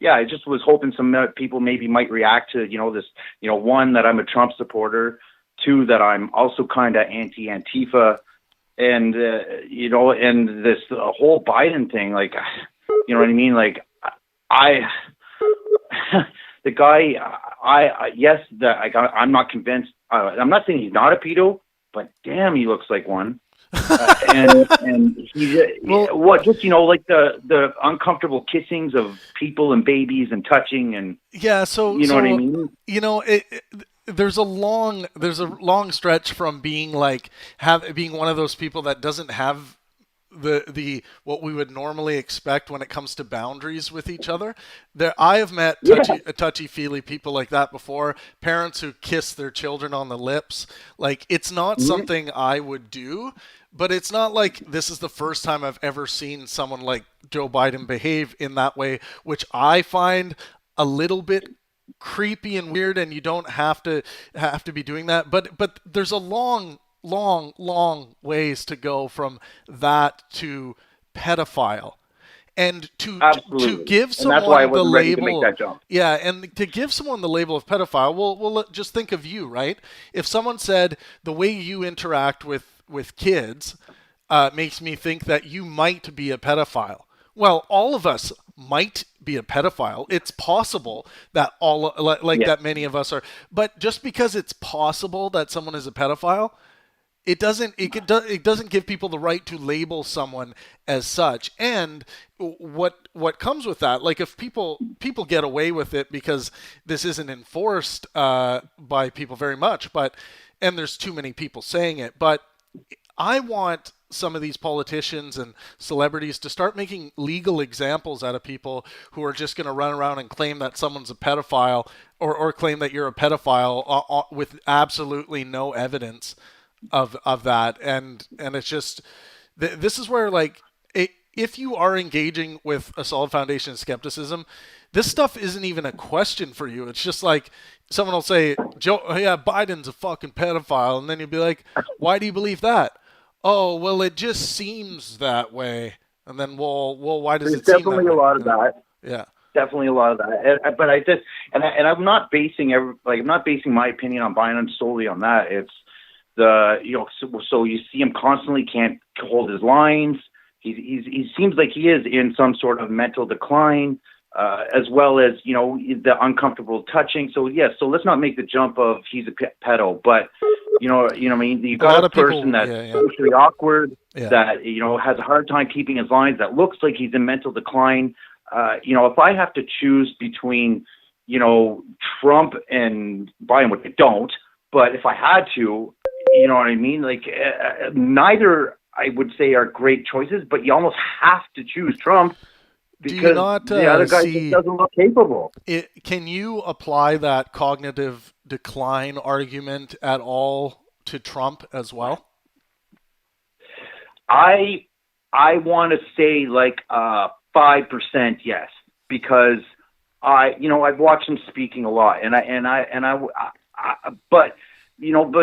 I just was hoping some people maybe might react to, this, one, that I'm a Trump supporter, two, that I'm also kind of anti-Antifa, and, and this whole Biden thing, like, you know what I mean? Like, the guy, I'm not convinced. I'm not saying he's not a pedo, but damn, he looks like one. And he's like the uncomfortable kissings of people and babies and touching and what I mean.
There's a long stretch from being being one of those people that doesn't have the what we would normally expect when it comes to boundaries with each other. I have met touchy-feely people like that before. Parents who kiss their children on the lips. Like, it's not something I would do, but it's not like this is the first time I've ever seen someone like Joe Biden behave in that way, which I find a little bit creepy and weird. And you don't have to be doing that. But there's a long ways to go from that to pedophile, and to give someone the label. And to give someone the label of pedophile, we'll just think of you, right? If someone said the way you interact with kids makes me think that you might be a pedophile. Well, all of us might be a pedophile. It's possible that that many of us are, but just because it's possible that someone is a pedophile, it doesn't give people the right to label someone as such. And what comes with that, like, if people get away with it because this isn't enforced by people very much, and there's too many people saying it, but I want some of these politicians and celebrities to start making legal examples out of people who are just going to run around and claim that someone's a pedophile or claim that you're a pedophile with absolutely no evidence of that. And it's just, this is where, like, if you are engaging with a solid foundation of skepticism, this stuff isn't even a question for you. It's just like someone will say, Joe, yeah, Biden's a fucking pedophile. And then you'll be like, why do you believe that? Oh, well, it just seems that way. And then, well, why does it seem that way?
There's definitely a lot of that.
Yeah.
Definitely a lot of that. But I just, and I'm not basing I'm not basing my opinion on Biden solely on that. It's so you see him constantly can't hold his lines. He seems like he is in some sort of mental decline, as well as, the uncomfortable touching. So yes, so let's not make the jump of he's a pedo, but you know what I mean? You've got a person that's socially awkward, that, has a hard time keeping his lines, that looks like he's in mental decline. If I have to choose between, Trump and Biden, which I don't, but if I had to, you know what I mean? Like, neither, I would say, are great choices, but you almost have to choose Trump because the other guy just doesn't look capable.
Can you apply that cognitive decline argument at all to Trump as well?
I want to say like 5% yes, because I've watched him speaking a lot, but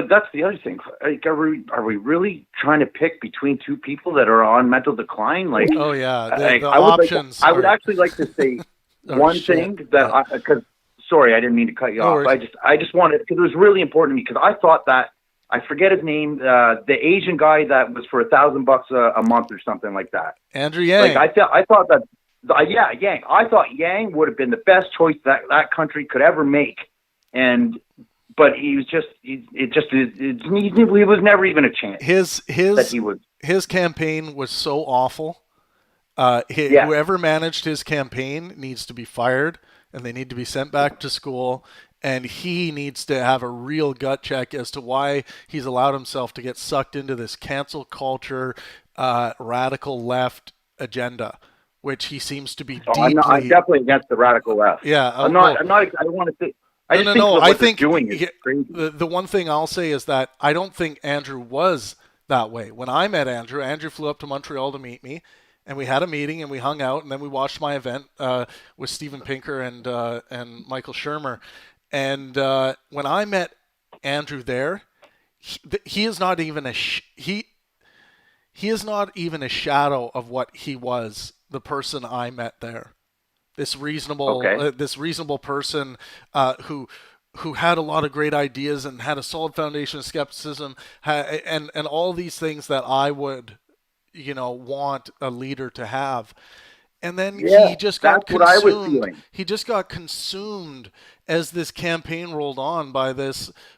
that's the other thing. Like, are we really trying to pick between two people that are on mental decline? Like,
oh yeah, the
options. I would actually like to say one thing that because sorry, I didn't mean to cut you off. I just wanted, because it was really important to me, because I thought that, I forget his name, the Asian guy that was for $1,000 a month or something like that.
Andrew Yang.
Like I thought that. Yang. I thought Yang would have been the best choice that country could ever make, but he was just, he was never even a chance.
His campaign was so awful. Whoever managed his campaign needs to be fired, and they need to be sent back to school. And he needs to have a real gut check as to why he's allowed himself to get sucked into this cancel culture, radical left agenda, which he seems to be deeply.
I'm definitely against the radical left.
Yeah,
I'm not. I don't want to say. I think doing is crazy.
The one thing I'll say is that I don't think Andrew was that way. When I met Andrew flew up to Montreal to meet me, and we had a meeting and we hung out, and then we watched my event with Steven Pinker and Michael Shermer. And when I met Andrew there, he is not even he is not even a shadow of what he was, the person I met there. This reasonable person who had a lot of great ideas and had a solid foundation of skepticism, and all these things that I would, want a leader to have. And then he just got consumed.
What I was feeling.
He just got consumed as this campaign rolled on by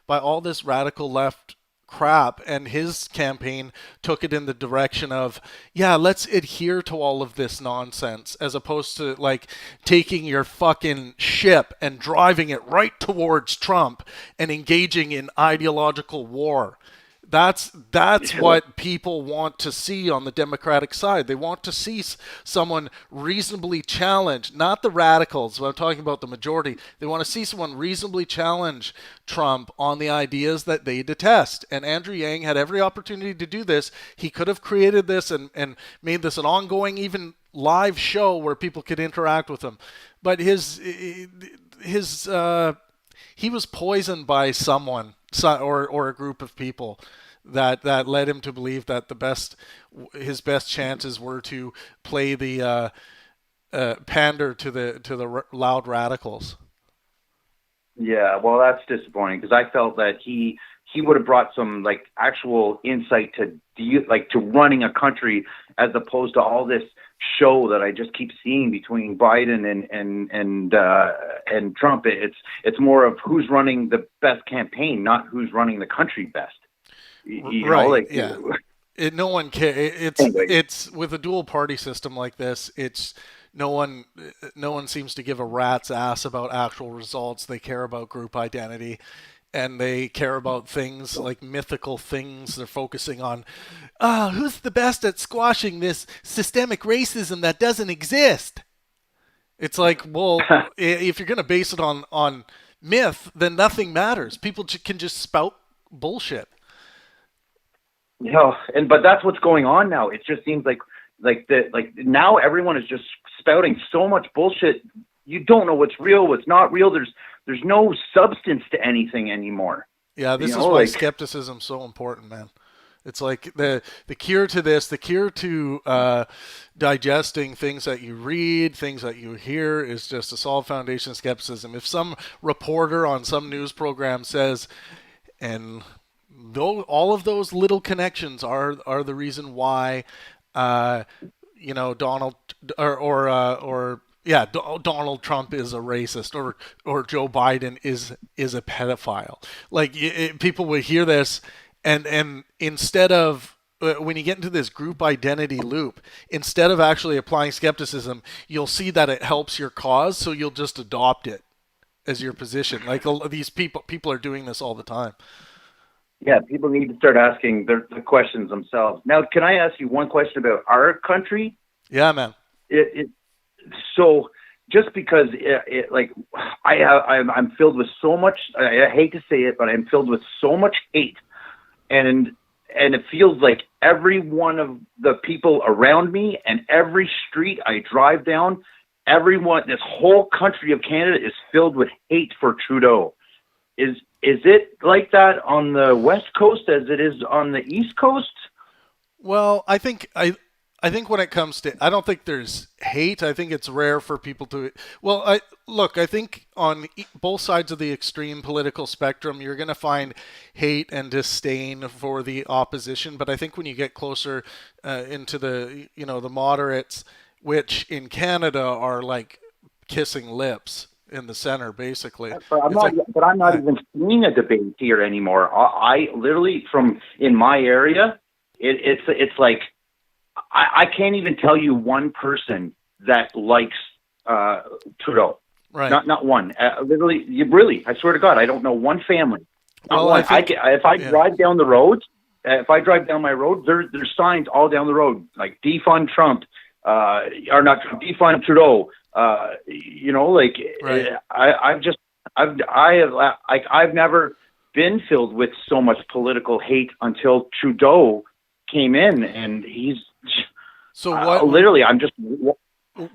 all this radical left crap, and his campaign took it in the direction of, let's adhere to all of this nonsense, as opposed to like taking your fucking ship and driving it right towards Trump and engaging in ideological war. That's what people want to see on the Democratic side. They want to see someone reasonably challenge, not the radicals, but I'm talking about the majority. They want to see someone reasonably challenge Trump on the ideas that they detest. And Andrew Yang had every opportunity to do this. He could have created this and made this an ongoing, even live show where people could interact with him. But he was poisoned by someone or a group of people that led him to believe that his best chances were to play the pander to the loud radicals.
Yeah, well, that's disappointing, because I felt that he would have brought some like actual insight to running a country, as opposed to all this show that I just keep seeing between Biden and Trump. It's more of who's running the best campaign, not who's running the country best.
No one cares. It's with a dual party system like this. It's no one seems to give a rat's ass about actual results. They care about group identity. And they care about things like mythical things. They're focusing on, who's the best at squashing this systemic racism that doesn't exist? It's like, well, if you're going to base it on myth, then nothing matters. People can just spout bullshit.
But that's what's going on now. It just seems like now everyone is just spouting so much bullshit you don't know what's real, what's not real. There's no substance to anything anymore.
Yeah, this is why skepticism is so important, man. It's like the cure to this, the cure to digesting things that you read, things that you hear, is just a solid foundation of skepticism. If some reporter on some news program says, and though all of those little connections are the reason why, Donald Donald Trump is a racist, or Joe Biden is a pedophile. Like people would hear this. And instead of, when you get into this group identity loop, instead of actually applying skepticism, you'll see that it helps your cause, so you'll just adopt it as your position. Like these people are doing this all the time.
Yeah, people need to start asking the questions themselves. Now, can I ask you one question about our country?
Yeah, man.
So just because I'm filled with so much, I hate to say it, but I'm filled with so much hate. And it feels like every one of the people around me and every street I drive down, this whole country of Canada is filled with hate for Trudeau. Is it like that on the West Coast as it is on the East Coast?
Well, I think when it comes to, I don't think there's hate. I think it's rare for people to, I think on both sides of the extreme political spectrum, you're going to find hate and disdain for the opposition. But I think when you get closer into the moderates, which in Canada are like kissing lips in the center, basically.
But I'm not even seeing a debate here anymore. I literally, from in my area, it's like, I can't even tell you one person that likes Trudeau.
Right.
Not one. Really, I swear to God, I don't know one family. Not one. If I drive down the road, if I drive down my road, there's signs all down the road like defund Trump, or not Trump, defund Trudeau.
Right.
I've never been filled with so much political hate until Trudeau came in, and he's.
So what?
Literally, I'm just.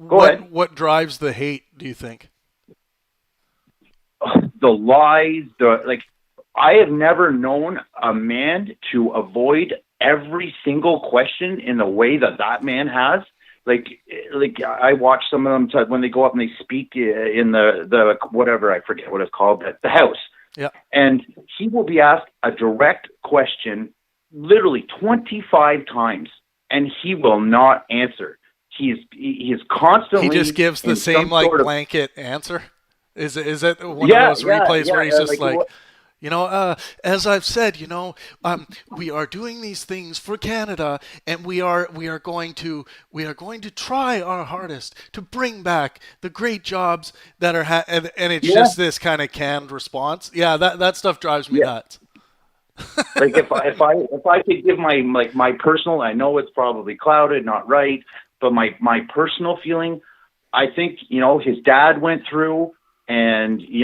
Go ahead.
What drives the hate, do you think?
The lies, I have never known a man to avoid every single question in the way that man has. Like I watch some of them when they go up and they speak in the whatever, I forget what it's called, the House.
Yeah. And
he will be asked a direct question literally 25 times, and he will not answer. He is constantly.
He just gives the same blanket answer. Is it one of those replays where he's just as I've said, we are doing these things for Canada, and we are going to try our hardest to bring back the great jobs that are and it's just this kind of canned response. Yeah, that stuff drives me nuts.
Like if I could give my personal, I know it's probably clouded, not right, but my personal feeling, I think his dad went through. And his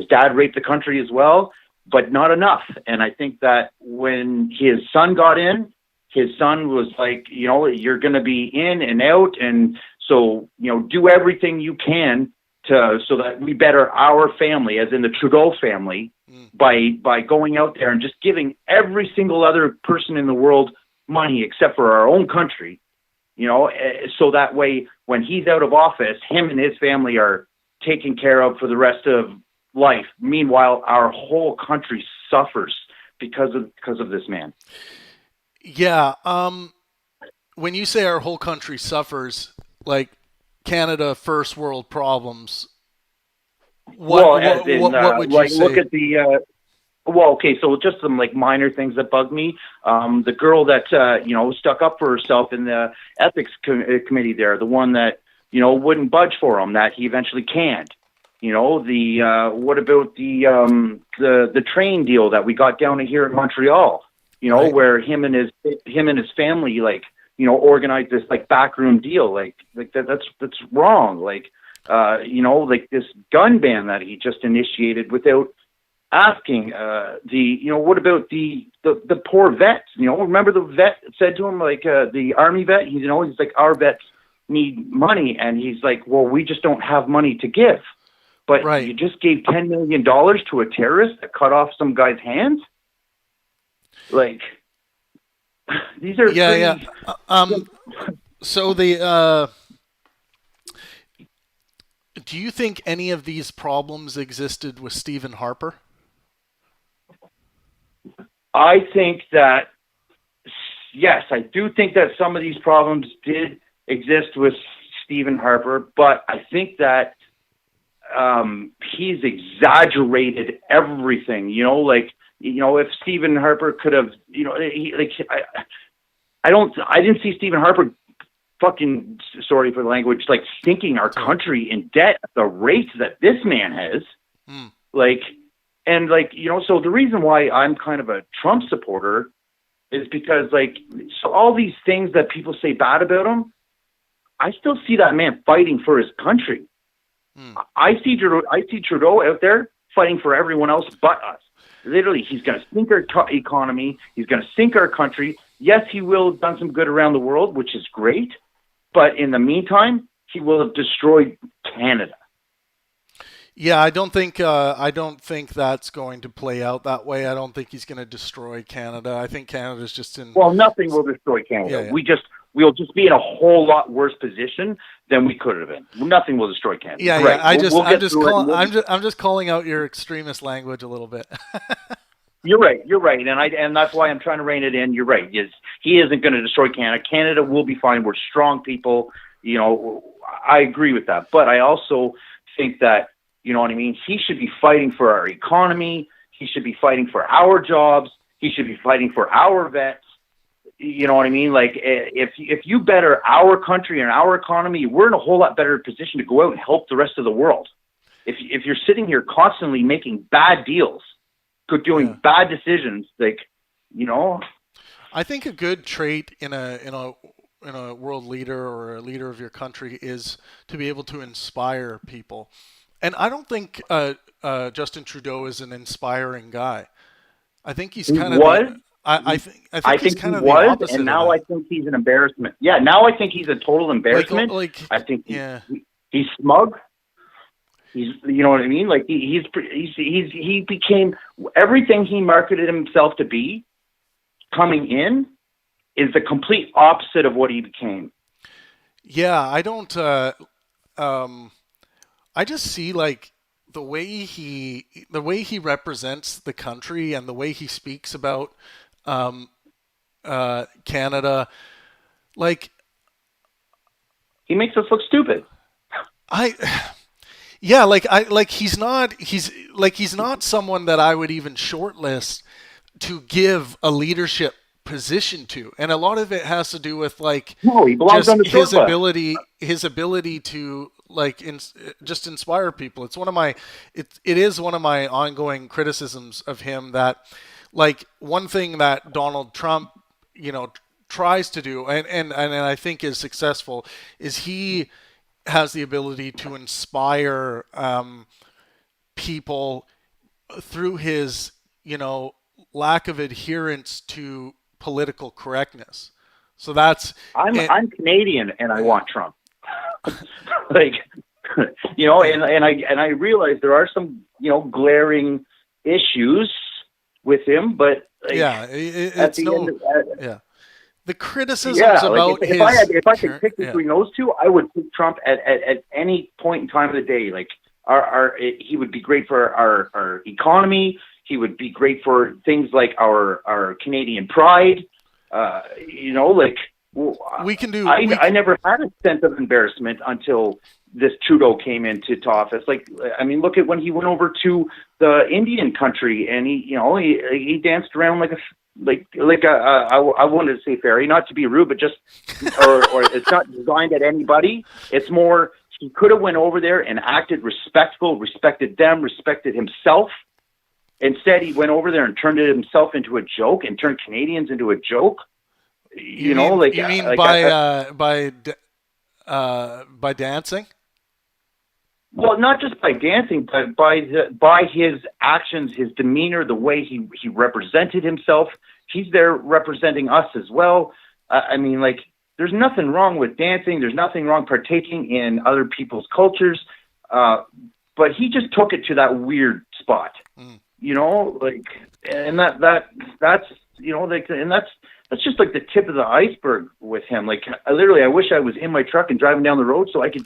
dad raped the country as well, but not enough. And I think that when his son got in, his son was like, you're going to be in and out, and so do everything you can so that we better our family, as in the Trudeau family, by going out there and just giving every single other person in the world money except for our own country. So that way, when he's out of office, him and his family are taken care of for the rest of life. Meanwhile, our whole country suffers because of this man.
Yeah. When you say our whole country suffers, like Canada, first world problems, what would you say?
Look at the. Okay, so just some minor things that bug me. The girl that stuck up for herself in the ethics committee there, the one that wouldn't budge for him, that he eventually canned. What about the train deal that we got down here in Montreal?
Right.
Where him and his family organized this backroom deal. That's wrong. This gun ban that he just initiated without asking what about the poor vets? Remember the vet said to him, the army vet, he's like, our vets need money, and he's like, well, we just don't have money to give. But
Right.
you just gave $10 million to a terrorist that cut off some guy's hands? Like, these are pretty...
So the do you think any of these problems existed with Stephen Harper?
I think that, yes, I do think that some of these problems did exist with Stephen Harper, but I think that he's exaggerated everything, if Stephen Harper could have, I didn't see Stephen Harper fucking, sorry for the language, like sinking our country in debt at the rate that this man has. So the reason why I'm kind of a Trump supporter is because, so all these things that people say bad about him, I still see that man fighting for his country. I see Trudeau out there fighting for everyone else but us. Literally, he's going to sink our economy. He's going to sink our country. Yes, he will have done some good around the world, which is great. But in the meantime, he will have destroyed Canada.
Yeah, I don't think that's going to play out that way. I don't think he's going to destroy Canada. I think Canada's just in...
Well, nothing will destroy Canada.
Yeah.
We'll just be in a whole lot worse position than we could have been. Nothing will destroy Canada.
Yeah,
right.
I'm just calling out your extremist language a little bit.
You're right, and that's why I'm trying to rein it in. You're right. He isn't going to destroy Canada. Canada will be fine. We're strong people. I agree with that. But I also think that, you know what I mean, he should be fighting for our economy. He should be fighting for our jobs. He should be fighting for our vets. You know what I mean? Like, if you better our country and our economy, we're in a whole lot better position to go out and help the rest of the world. If you're sitting here constantly making bad deals, doing bad decisions,
I think a good trait in a world leader or a leader of your country is to be able to inspire people. And I don't think Justin Trudeau is an inspiring guy. I think he's kind of... I think he's kind of the opposite.
And now I think he's an embarrassment. Yeah, now I think he's a total embarrassment. I think he's smug. He's, you know what I mean? Like he became everything he marketed himself to be. Coming in is the complete opposite of what he became.
Yeah, I don't. I just see like the way he represents the country and the way he speaks about Canada, like
he makes us look stupid.
He's not someone that I would even shortlist to give a leadership position to, and a lot of it has to do with
he belongs on the
his ability to just inspire people. It is one of my ongoing criticisms of him that one thing that Donald Trump tries to do and I think is successful is he has the ability to inspire people through his lack of adherence to political correctness. So that's
I'm Canadian and I want Trump. And I realize there are some glaring issues with him, but
the criticisms about
if I could pick between those two, I would pick Trump at any point in time of the day. He would be great for our economy. He would be great for things like our Canadian pride. I never had a sense of embarrassment until this Trudeau came into office. Look at when he went over to the Indian country and he danced around I wanted to say fairy, not to be rude, but just or it's not designed at anybody. It's more he could have went over there and acted respectful, respected them, respected himself. Instead, he went over there and turned himself into a joke and turned Canadians into a joke.
By dancing?
Well, not just by dancing, but by his actions, his demeanor, the way he represented himself. He's there representing us as well. There's there's nothing wrong with dancing. There's nothing wrong partaking in other people's cultures. But he just took it to that weird spot, you know, like, and that's, you know, like, and that's just like the tip of the iceberg with him. Like, I wish I was in my truck and driving down the road so I could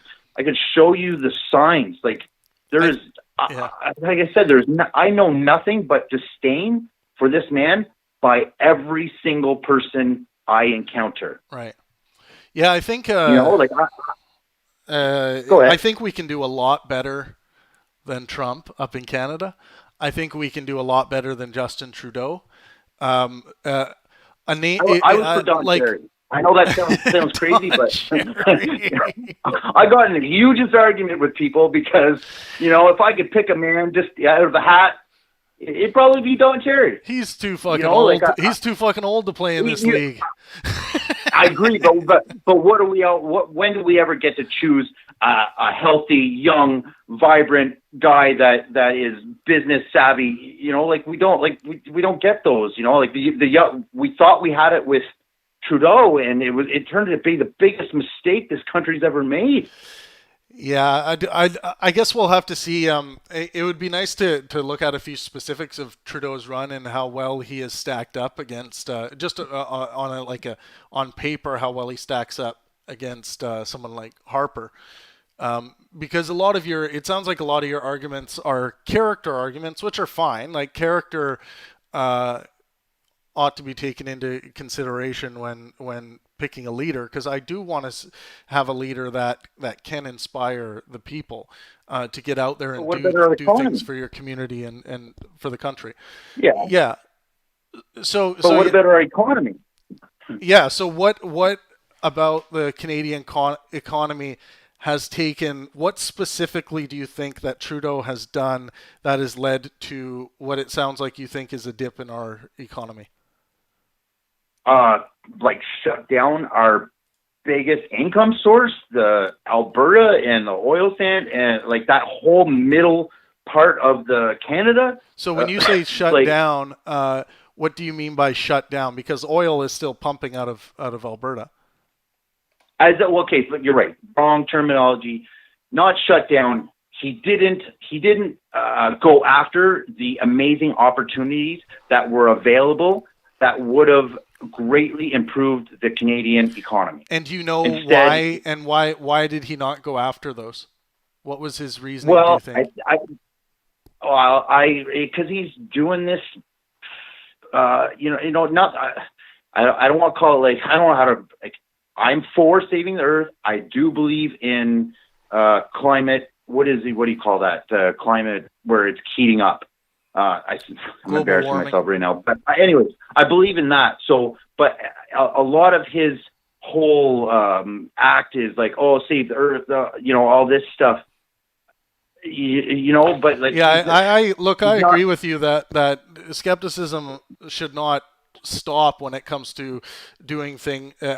show you the signs. Like, there is, like I said, I know nothing but disdain for this man by every single person I encounter.
Right. Yeah, I think,
you know, like,
go ahead. I think we can do a lot better than Trump up in Canada. I think we can do a lot better than Justin Trudeau.
I was for Don Cherry. I know that sounds crazy, but I got in a huge argument with people because, you know, if I could pick a man just out of the hat, it'd probably be Don Cherry.
He's too fucking old. Like, he's too fucking old to play in this league.
I agree, but what are we out? When do we ever get to choose a healthy, young, vibrant guy that is business savvy? You know, like we don't get those. You know, like the young. We thought we had it with Trudeau, and it turned out to be the biggest mistake this country's ever made.
Yeah, I guess we'll have to see. It would be nice to look at a few specifics of Trudeau's run and how well he is stacked up against on paper how well he stacks up against someone like Harper. Because it sounds like a lot of your arguments are character arguments, which are fine. Like character ought to be taken into consideration when picking a leader, because I do want to have a leader that can inspire the people to get out there and do things for your community and for the country. Yeah. Yeah. So
what about our economy?
Yeah. So what about the Canadian economy has taken? What specifically do you think that Trudeau has done that has led to what it sounds like you think is a dip in our economy?
Like shut down our biggest income source, the Alberta and the oil sand, and like that whole middle part of the Canada.
So when you say shut down, what do you mean by shut down? Because oil is still pumping out of Alberta.
Okay, you're right. Wrong terminology. Not shut down. He didn't go after the amazing opportunities that were available that would have greatly improved the Canadian economy.
And do you know why? And why did he not go after those? What was his reasoning?
Well,
do you think?
Because he's doing this. I don't want to call it like, I don't know how to. Like, I'm for saving the earth. I do believe in climate. What do you call that? Climate where it's heating up. I'm embarrassing myself right now. But anyways, I believe in that. So, but a lot of his whole act is like, oh, save the earth, all this stuff. But like,
yeah, I agree with you that skepticism should not stop when it comes to doing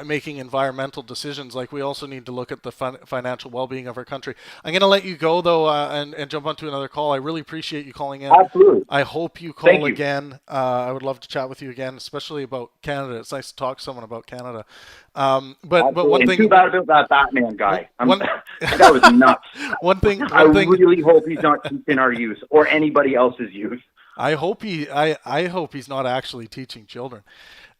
making environmental decisions. Like, we also need to look at the financial well-being of our country. I'm going to let you go though, and jump onto another call. I really appreciate you calling in.
Absolutely.
I hope you call again. I would love to chat with you again, especially about Canada. It's nice to talk to someone about Canada. But one thing.
Too bad about that Batman guy. That was nuts.
One thing.
I really hope he's not teaching our youth or anybody else's youth.
I hope he's not actually teaching children.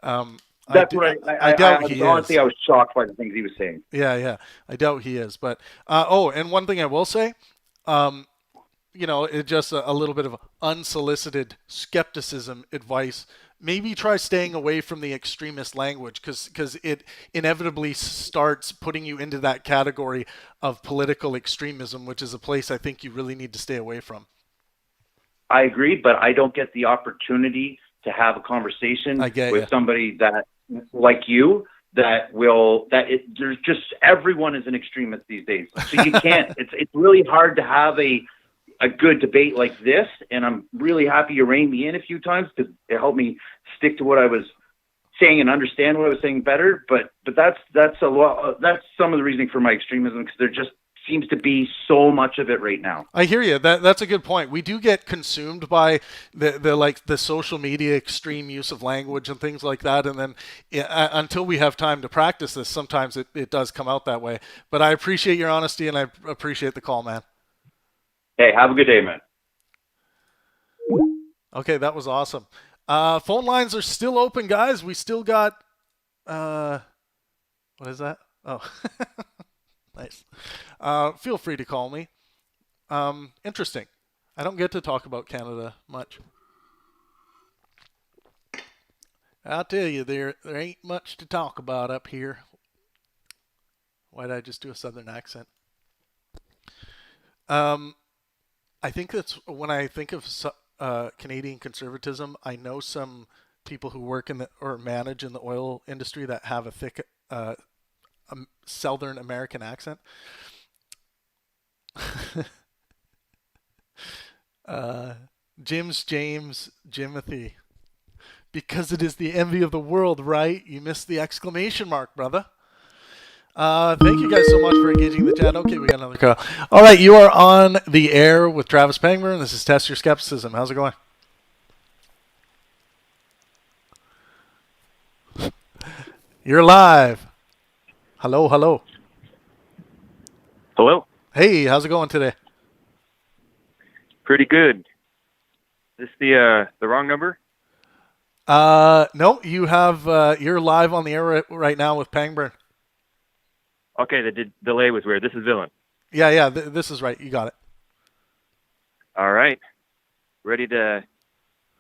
That's right. I doubt he is. Honestly, I was shocked by the things he was saying.
Yeah. I doubt he is. But and one thing I will say, it's just a little bit of unsolicited skepticism advice. Maybe try staying away from the extremist language, because it inevitably starts putting you into that category of political extremism, which is a place I think you really need to stay away from.
I agree, but I don't get the opportunity to have a conversation with somebody that, like you, there's just, everyone is an extremist these days. So you can't, it's really hard to have a good debate like this. And I'm really happy you reined me in a few times because it helped me stick to what I was saying and understand what I was saying better. But that's a lot, that's some of the reasoning for my extremism, because they're just seems to be so much of it right now.
I hear you. That's a good point. We do get consumed by the social media extreme use of language and things like that, and then until we have time to practice this, sometimes it does come out that way. But I appreciate your honesty, and I appreciate the call, man.
Hey, have a good day, man.
Okay, that was awesome. Phone lines are still open, guys. We still got what is that? Oh, nice. Feel free to call me. Interesting. I don't get to talk about Canada much. I'll tell you, there ain't much to talk about up here. Why did I just do a southern accent? I think that's when I think of Canadian conservatism. I know some people who work in or manage in the oil industry that have a thick Southern American accent. James, Jimothy. Because it is the envy of the world, right? You missed the exclamation mark, brother. Thank you guys so much for engaging the chat. Okay, we got another call. All right, you are on the air with Travis Pangburn. This is Test Your Skepticism. How's it going? You're live. Hello.
Hello.
Hey, how's it going today?
Pretty good. Is this the wrong number?
No, you have you're live on the air right now with Pangburn.
Okay, the delay was weird. This is Villain.
Yeah, this is right. You got it.
All right. Ready to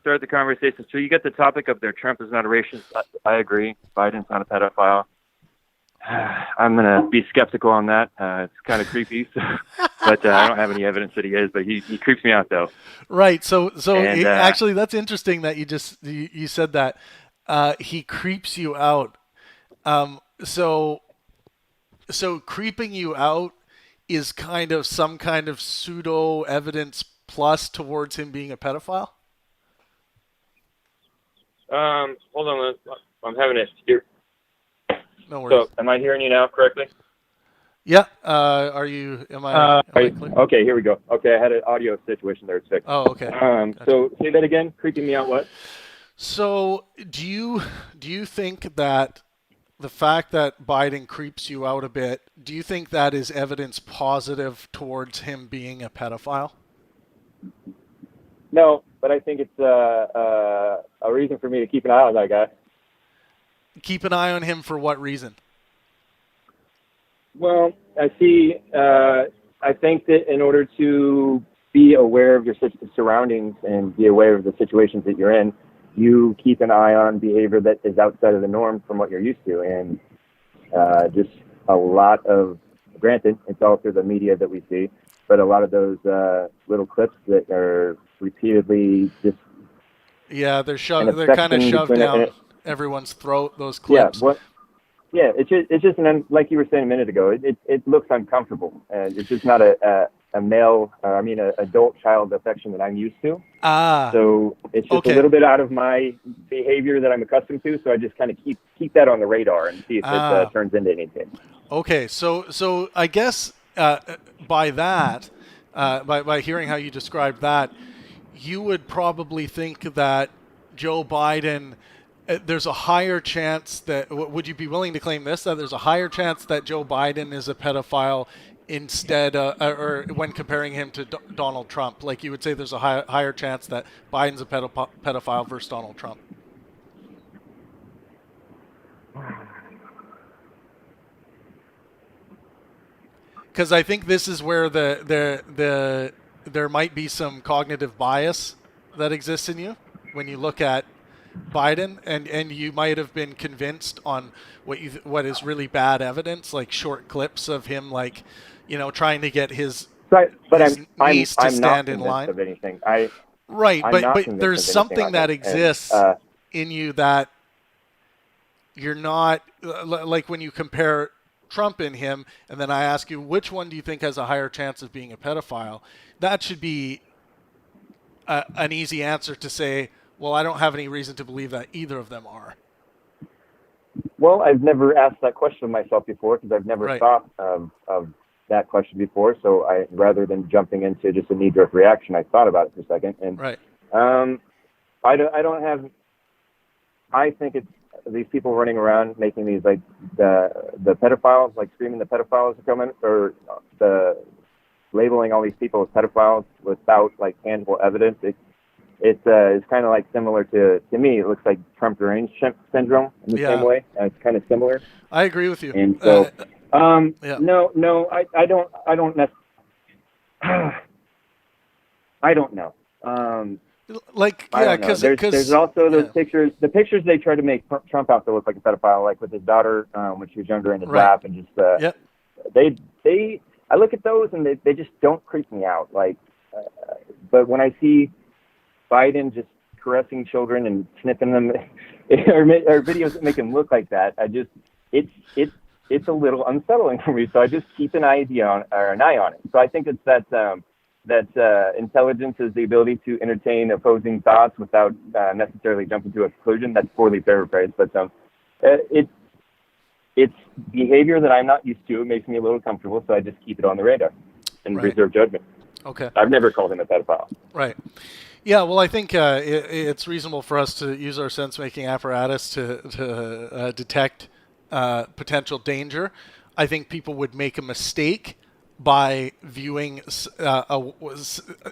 start the conversation. So you get the topic up there. Trump is not a racist. I agree. Biden's not a pedophile. I'm going to be skeptical on that. It's kind of creepy, but I don't have any evidence that he is, but he creeps me out, though.
Right. So actually, that's interesting that you said that. He creeps you out. So creeping you out is kind of some kind of pseudo evidence plus towards him being a pedophile?
Hold on. I'm having it here.
No worries.
So, am I hearing you now correctly?
Yeah. Am I clear?
Okay, here we go. Okay, I had an audio situation there. It's fixed.
Oh, okay. Gotcha.
So say that again. Creeping me out. What?
So do you think that the fact that Biden creeps you out a bit, do you think that is evidence positive towards him being a pedophile?
No, but I think it's a reason for me to keep an eye on that guy.
Keep an eye on him for what reason?
Well, I think that in order to be aware of your surroundings and be aware of the situations that you're in, you keep an eye on behavior that is outside of the norm from what you're used to. And just a lot of, granted, it's all through the media that we see, but a lot of those little clips that are repeatedly just...
Yeah, they're kind of shoved down everyone's throat, those clips.
Yeah, it's just like you were saying a minute ago, it looks uncomfortable. And it's just not an adult child affection that I'm used to. So it's just a little bit out of my behavior that I'm accustomed to. So I just kind of keep that on the radar and see if it turns into anything.
Okay, so I guess by that, by hearing how you described that, you would probably think that Joe Biden, there's a higher chance that, would you be willing to claim this, that there's a higher chance that Joe Biden is a pedophile instead, or when comparing him to Donald Trump? Like you would say there's a higher chance that Biden's a pedophile versus Donald Trump. Because I think this is where there might be some cognitive bias that exists in you when you look at Biden, and you might have been convinced on what is really bad evidence, like short clips of him, like, trying to get his
right, but
his
I'm
niece to stand in line.
Of anything.
But there's something that exists in you that you're not, like when you compare Trump and him, and then I ask you, which one do you think has a higher chance of being a pedophile? That should be an easy answer to say, well, I don't have any reason to believe that either of them are.
Well, I've never asked that question of myself before because I've never thought of that question before, so rather than jumping into just a knee-jerk reaction, I thought about it for a second. And
Right.
I think it's these people running around making these like the pedophiles, like screaming the pedophiles are coming, or the labeling all these people as pedophiles without like tangible evidence. It's kind of like similar to me. It looks like Trump deranged syndrome in the same way. It's kind of similar.
I agree with you.
And so,
yeah.
no, I don't I don't know.
Like, yeah, because
there's also those pictures. The pictures they try to make Trump out to look like a pedophile, like with his daughter when she was younger in his lap, and just they. I look at those and they just don't creep me out. Like, but when I see Biden just caressing children and snipping them, or videos that make him look like that, it's a little unsettling for me. So I just keep an eye on it. So I think it's that intelligence is the ability to entertain opposing thoughts without necessarily jumping to a conclusion. That's poorly paraphrased, but it's behavior that I'm not used to. It makes me a little comfortable, so I just keep it on the radar and reserve judgment.
Okay.
I've never called him a pedophile.
Right. Yeah, well, I think it's reasonable for us to use our sense-making apparatus to detect potential danger. I think people would make a mistake by viewing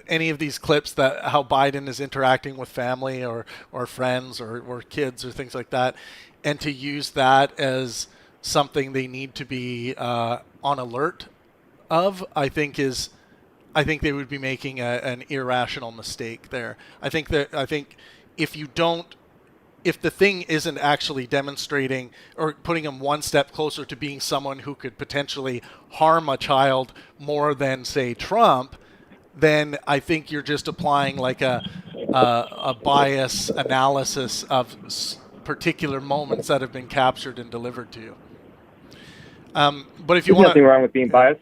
any of these clips that how Biden is interacting with family or friends or kids or things like that, and to use that as something they need to be on alert of. I think they would be making an irrational mistake there. I think if the thing isn't actually demonstrating or putting them one step closer to being someone who could potentially harm a child more than, say, Trump, then I think you're just applying like a bias analysis of particular moments that have been captured and delivered to you. But if you want,
nothing wrong with being biased.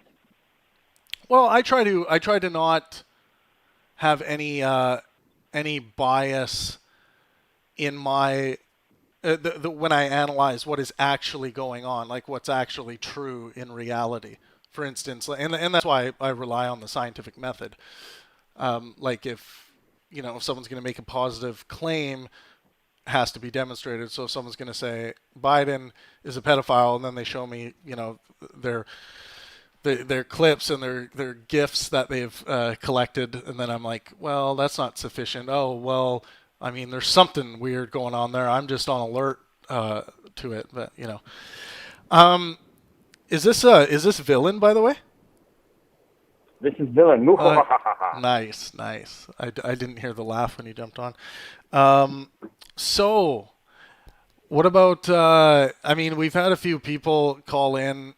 Well, I try to not have any bias in my when I analyze what is actually going on, like what's actually true in reality. For instance, and that's why I rely on the scientific method. Like if someone's going to make a positive claim, has to be demonstrated. So if someone's going to say Biden is a pedophile, and then they show me their clips and their GIFs that they've collected, and then I'm like, well, that's not sufficient. Oh, well, I mean, there's something weird going on there. I'm just on alert to it, but is this villain, by the way?
This is villain.
Nice. I didn't hear the laugh when you jumped on. So, what about? We've had a few people call in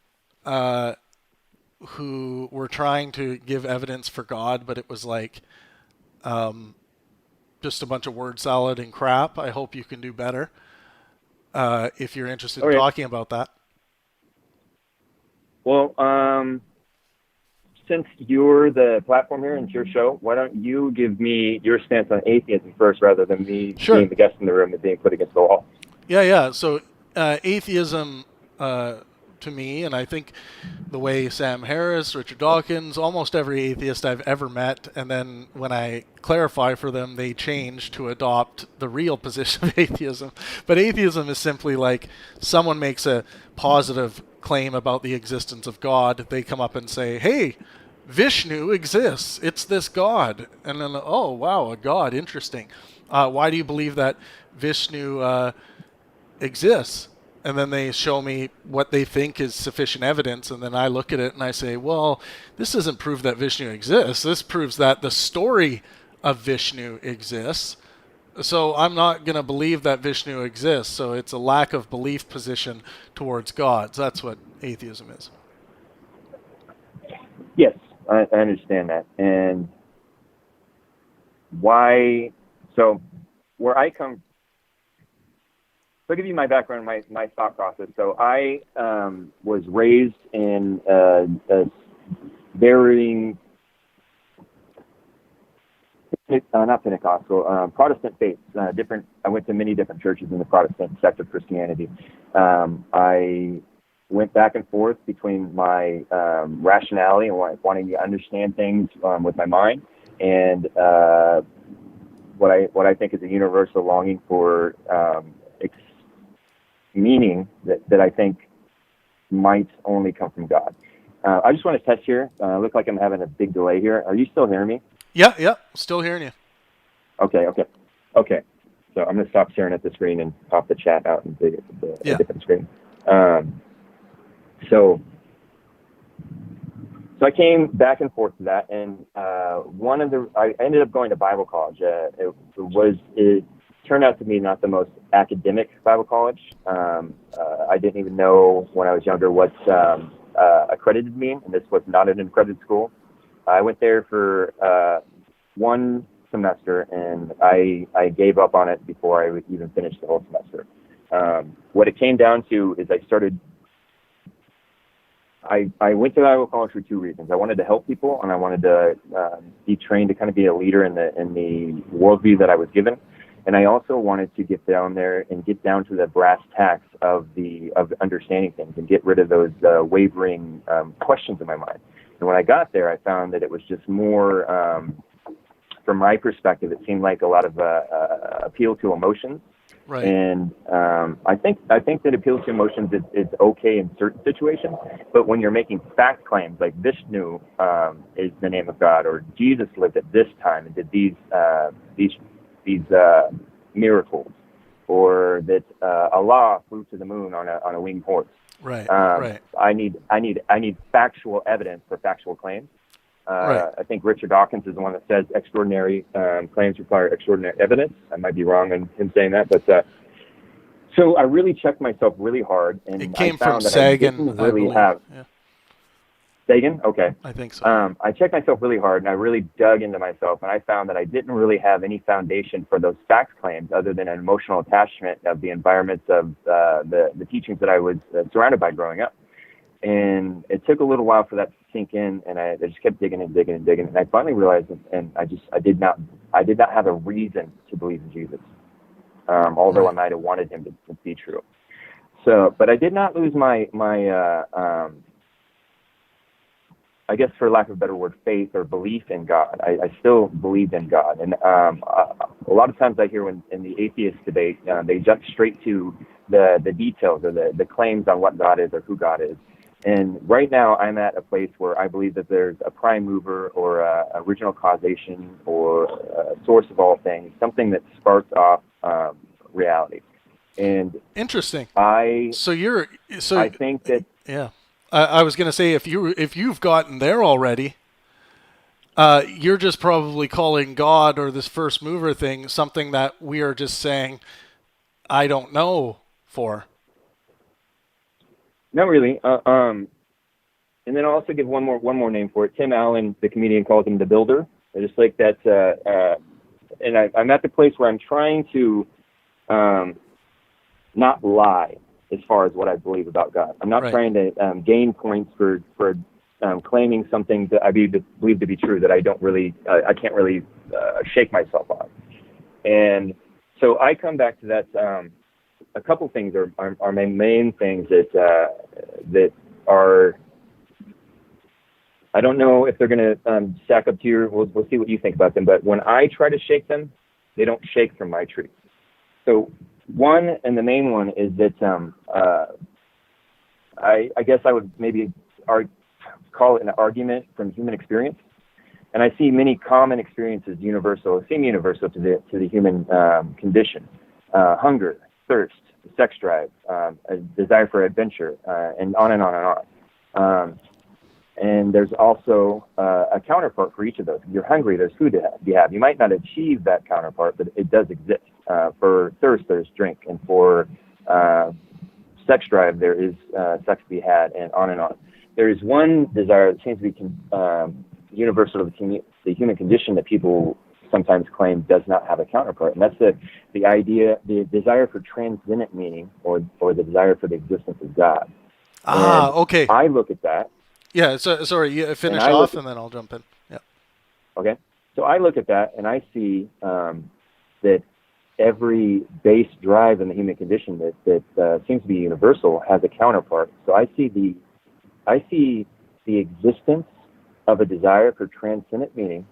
who were trying to give evidence for God, but it was like just a bunch of word salad and crap. I hope you can do better if you're interested in talking about that.
Well, since you're the platform here and it's your show, why don't you give me your stance on atheism first rather than me being the guest in the room and being put against the wall?
Yeah. So atheism to me, and I think the way Sam Harris, Richard Dawkins, almost every atheist I've ever met, and then when I clarify for them, they change to adopt the real position of atheism. But atheism is simply like someone makes a positive claim about the existence of God. They come up and say, hey, Vishnu exists. It's this God. And then, oh, wow, a God. Interesting. Why do you believe that Vishnu exists? And then they show me what they think is sufficient evidence, and then I look at it and I say, well, this doesn't prove that Vishnu exists. This proves that the story of Vishnu exists. So I'm not going to believe that Vishnu exists. So it's a lack of belief position towards gods. That's what atheism is.
Yes, I understand that. And why? So where I come, so I'll give you my background, my thought process. So I was raised in a varying, not Pentecostal, Protestant faiths. I went to many different churches in the Protestant sect of Christianity. I went back and forth between my rationality and wanting to understand things with my mind, and what I think is a universal longing for meaning that I think might only come from God. I just want to test here. Look like I'm having a big delay here. Are you still hearing me?
Yeah, still hearing you.
Okay. So I'm going to stop staring at the screen and pop the chat out into a different screen. So I came back and forth to that, and I ended up going to Bible college. It turned out to be not the most academic Bible college. I didn't even know when I was younger what accredited mean, and this was not an accredited school. I went there for one semester, and I gave up on it before I would even finish the whole semester. What it came down to is I went to Bible college for two reasons. I wanted to help people, and I wanted to be trained to kind of be a leader in the worldview that I was given. And I also wanted to get down there and get down to the brass tacks of understanding things and get rid of those wavering questions in my mind. And when I got there, I found that it was just more, from my perspective, it seemed like a lot of appeal to emotions.
Right.
And I think that appeal to emotions is okay in certain situations, but when you're making fact claims like Vishnu is the name of God, or Jesus lived at this time and did these miracles, or that Allah flew to the moon on a winged horse.
Right.
I need factual evidence for factual claims.
Right.
I think Richard Dawkins is the one that says extraordinary claims require extraordinary evidence. I might be wrong on him saying that, but so I really checked myself really hard, and
it came
I found
from
that
Sagan,
I didn't really have.
Yeah.
Sagan? Okay.
I think so.
I checked myself really hard, and I really dug into myself, and I found that I didn't really have any foundation for those fact claims other than an emotional attachment of the environments of the teachings that I was surrounded by growing up. And it took a little while for that to sink in, and I just kept digging, and I finally realized, and I did not have a reason to believe in Jesus, although I might have wanted him to be true. So, but I did not lose my I guess, for lack of a better word, faith or belief in God. I still believed in God, and a lot of times I hear in the atheist debate, they jump straight to the details or the claims on what God is or who God is. And right now, I'm at a place where I believe that there's a prime mover or original causation or a source of all things, something that sparks off reality. And
interesting.
I think that
I was going to say if you've gotten there already, you're just probably calling God or this first mover thing something that we are just saying, I don't know for. Not
really. And then I'll also give one more name for it. Tim Allen, the comedian, calls him the builder. I just like that. And I'm at the place where I'm trying to not lie as far as what I believe about God. I'm not trying to gain points for claiming something that I believe to be true that I don't really, I can't really shake myself on. And so I come back to that. A couple things are my main things that are. I don't know if they're going to stack up to your. We'll see what you think about them. But when I try to shake them, they don't shake from my tree. So one, and the main one, is that I guess I would maybe call it an argument from human experience, and I see many common experiences seem universal to the human condition: hunger, thirst, sex drive, a desire for adventure, and on and on and on. And there's also a counterpart for each of those. If you're hungry, there's food to have. You might not achieve that counterpart, but it does exist. For thirst, there's drink. And for sex drive, there is sex to be had, and on and on. There is one desire that seems to be universal to the human condition that people sometimes claim does not have a counterpart. And that's the idea, the desire for transcendent meaning, or the desire for the existence of God.
Okay.
I look at that.
Yeah, so, sorry, you finish off and then I'll jump in. Yeah.
Okay. So I look at that and I see that every base drive in the human condition that seems to be universal has a counterpart. So I see the existence of a desire for transcendent meaning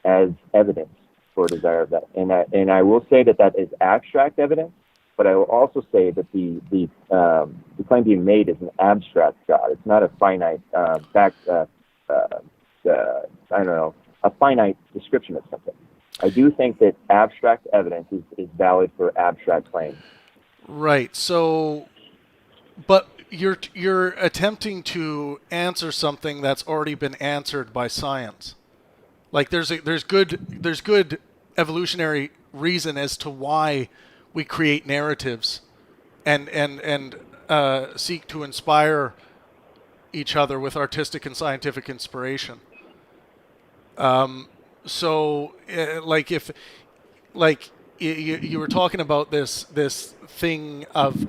as evidence for a desire of that. And I will say that is abstract evidence, but I will also say that the claim being made is an abstract God. It's not a finite a finite description of something. I do think that abstract evidence is valid for abstract claims.
Right. So, but you're attempting to answer something that's already been answered by science. Like there's good evolutionary reason as to why we create narratives and seek to inspire each other with artistic and scientific inspiration. So, like if, like you were talking about this thing of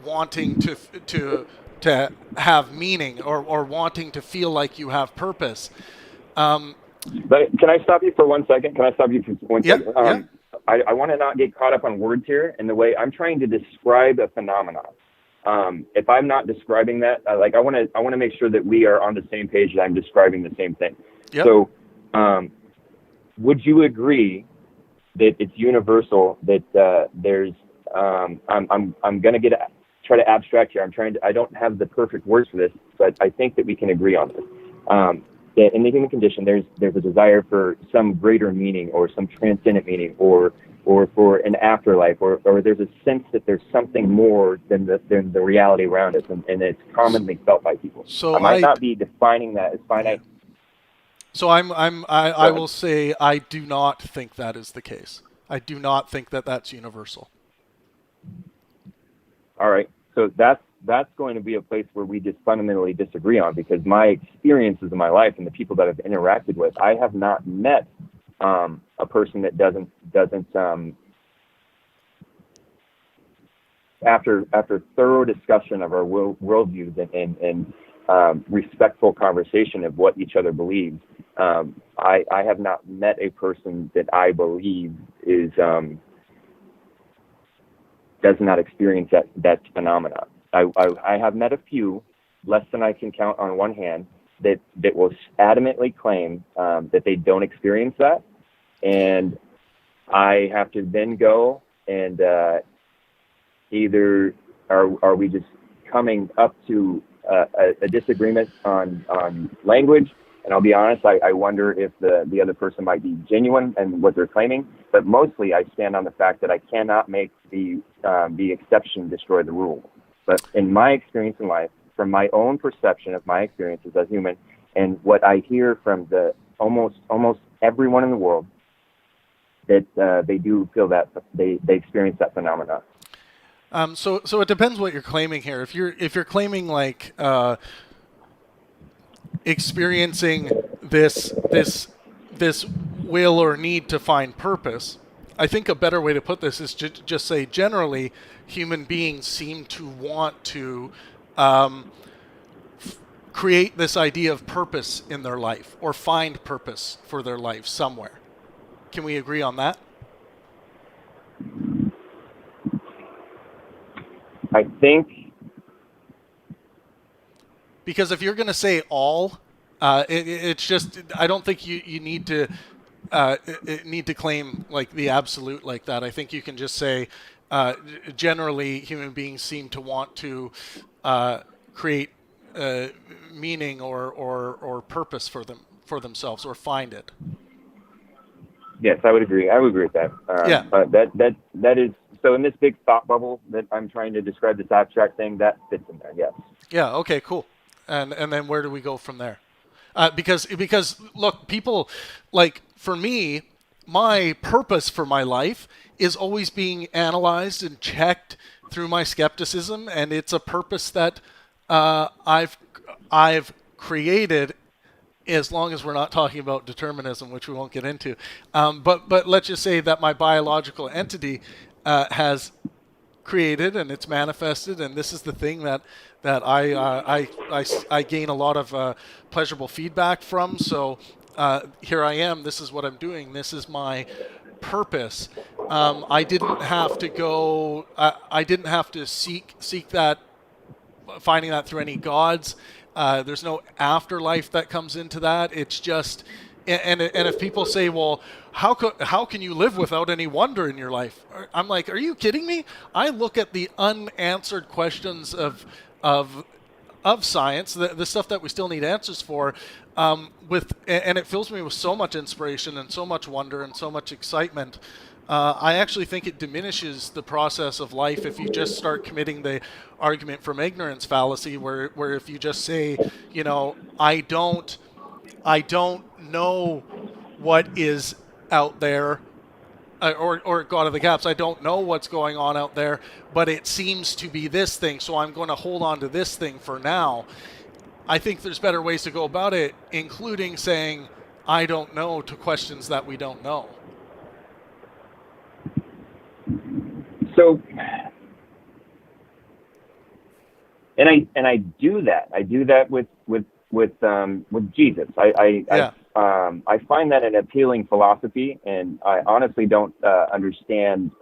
wanting to have meaning or wanting to feel like you have purpose.
But can I stop you for 1 second? Can I stop you for 1 second?
Yeah.
I want to not get caught up on words here and the way I'm trying to describe a phenomenon. If I'm not describing that, I want to make sure that we are on the same page, that I'm describing the same thing.
Yep.
So, would you agree that it's universal that there's I'm going to try to abstract here. I don't have the perfect words for this, but I think that we can agree on this. That in the human condition, there's a desire for some greater meaning or some transcendent meaning or for an afterlife or there's a sense that there's something more than the reality around us, and it's commonly felt by people.
So
I might not be defining that as finite.
So I will say I do not think that is the case. I do not think that that's universal.
All right. So that's going to be a place where we just fundamentally disagree on, because my experiences in my life and the people that I've interacted with, I have not met a person that doesn't after thorough discussion of our worldviews and respectful conversation of what each other believes, I have not met a person that I believe is does not experience that phenomena. I have met a few, less than I can count on one hand, that will adamantly claim that they don't experience that, and I have to then go and either are we just coming up to a disagreement on language. And I'll be honest, I wonder if the other person might be genuine in what they're claiming. But mostly I stand on the fact that I cannot make the exception destroy the rule. But in my experience in life, from my own perception of my experiences as human, and what I hear from the almost everyone in the world, that they do feel that they experience that phenomena.
So it depends what you're claiming here. If you're claiming like experiencing this will or need to find purpose, I think a better way to put this is just say generally human beings seem to want to create this idea of purpose in their life or find purpose for their life somewhere. Can we agree on that?
I think,
because if you're going to say all, it's just, I don't think you need to claim like the absolute like that. I think you can just say generally human beings seem to want to create meaning or purpose for themselves or find it.
Yes, I would agree. I would agree with that.
Yeah.
That is, so in this big thought bubble that I'm trying to describe, this abstract thing, that fits in there, yes.
Yeah, okay, cool. And then where do we go from there? Because look, people, like, for me, my purpose for my life is always being analyzed and checked through my skepticism, and it's a purpose that I've created, as long as we're not talking about determinism, which we won't get into. But let's just say that my biological entity has created and it's manifested, and this is the thing that I gain a lot of pleasurable feedback from. So here I am. This is what I'm doing. This is my purpose. I didn't have to go. I didn't have to seek that, finding that through any gods. There's no afterlife that comes into that. It's just, and if people say, well, how can you live without any wonder in your life? I'm like, are you kidding me? I look at the unanswered questions of science, the stuff that we still need answers for, and it fills me with so much inspiration and so much wonder and so much excitement. I actually think it diminishes the process of life if you just start committing the argument from ignorance fallacy, where if you just say, I don't know what is out there, or go out of the gaps, I don't know what's going on out there, but it seems to be this thing, so I'm going to hold on to this thing for now. I think there's better ways to go about it, including saying, I don't know, to questions that we don't know.
So, and I do that. I do that with Jesus. I find that an appealing philosophy, and I honestly don't understand.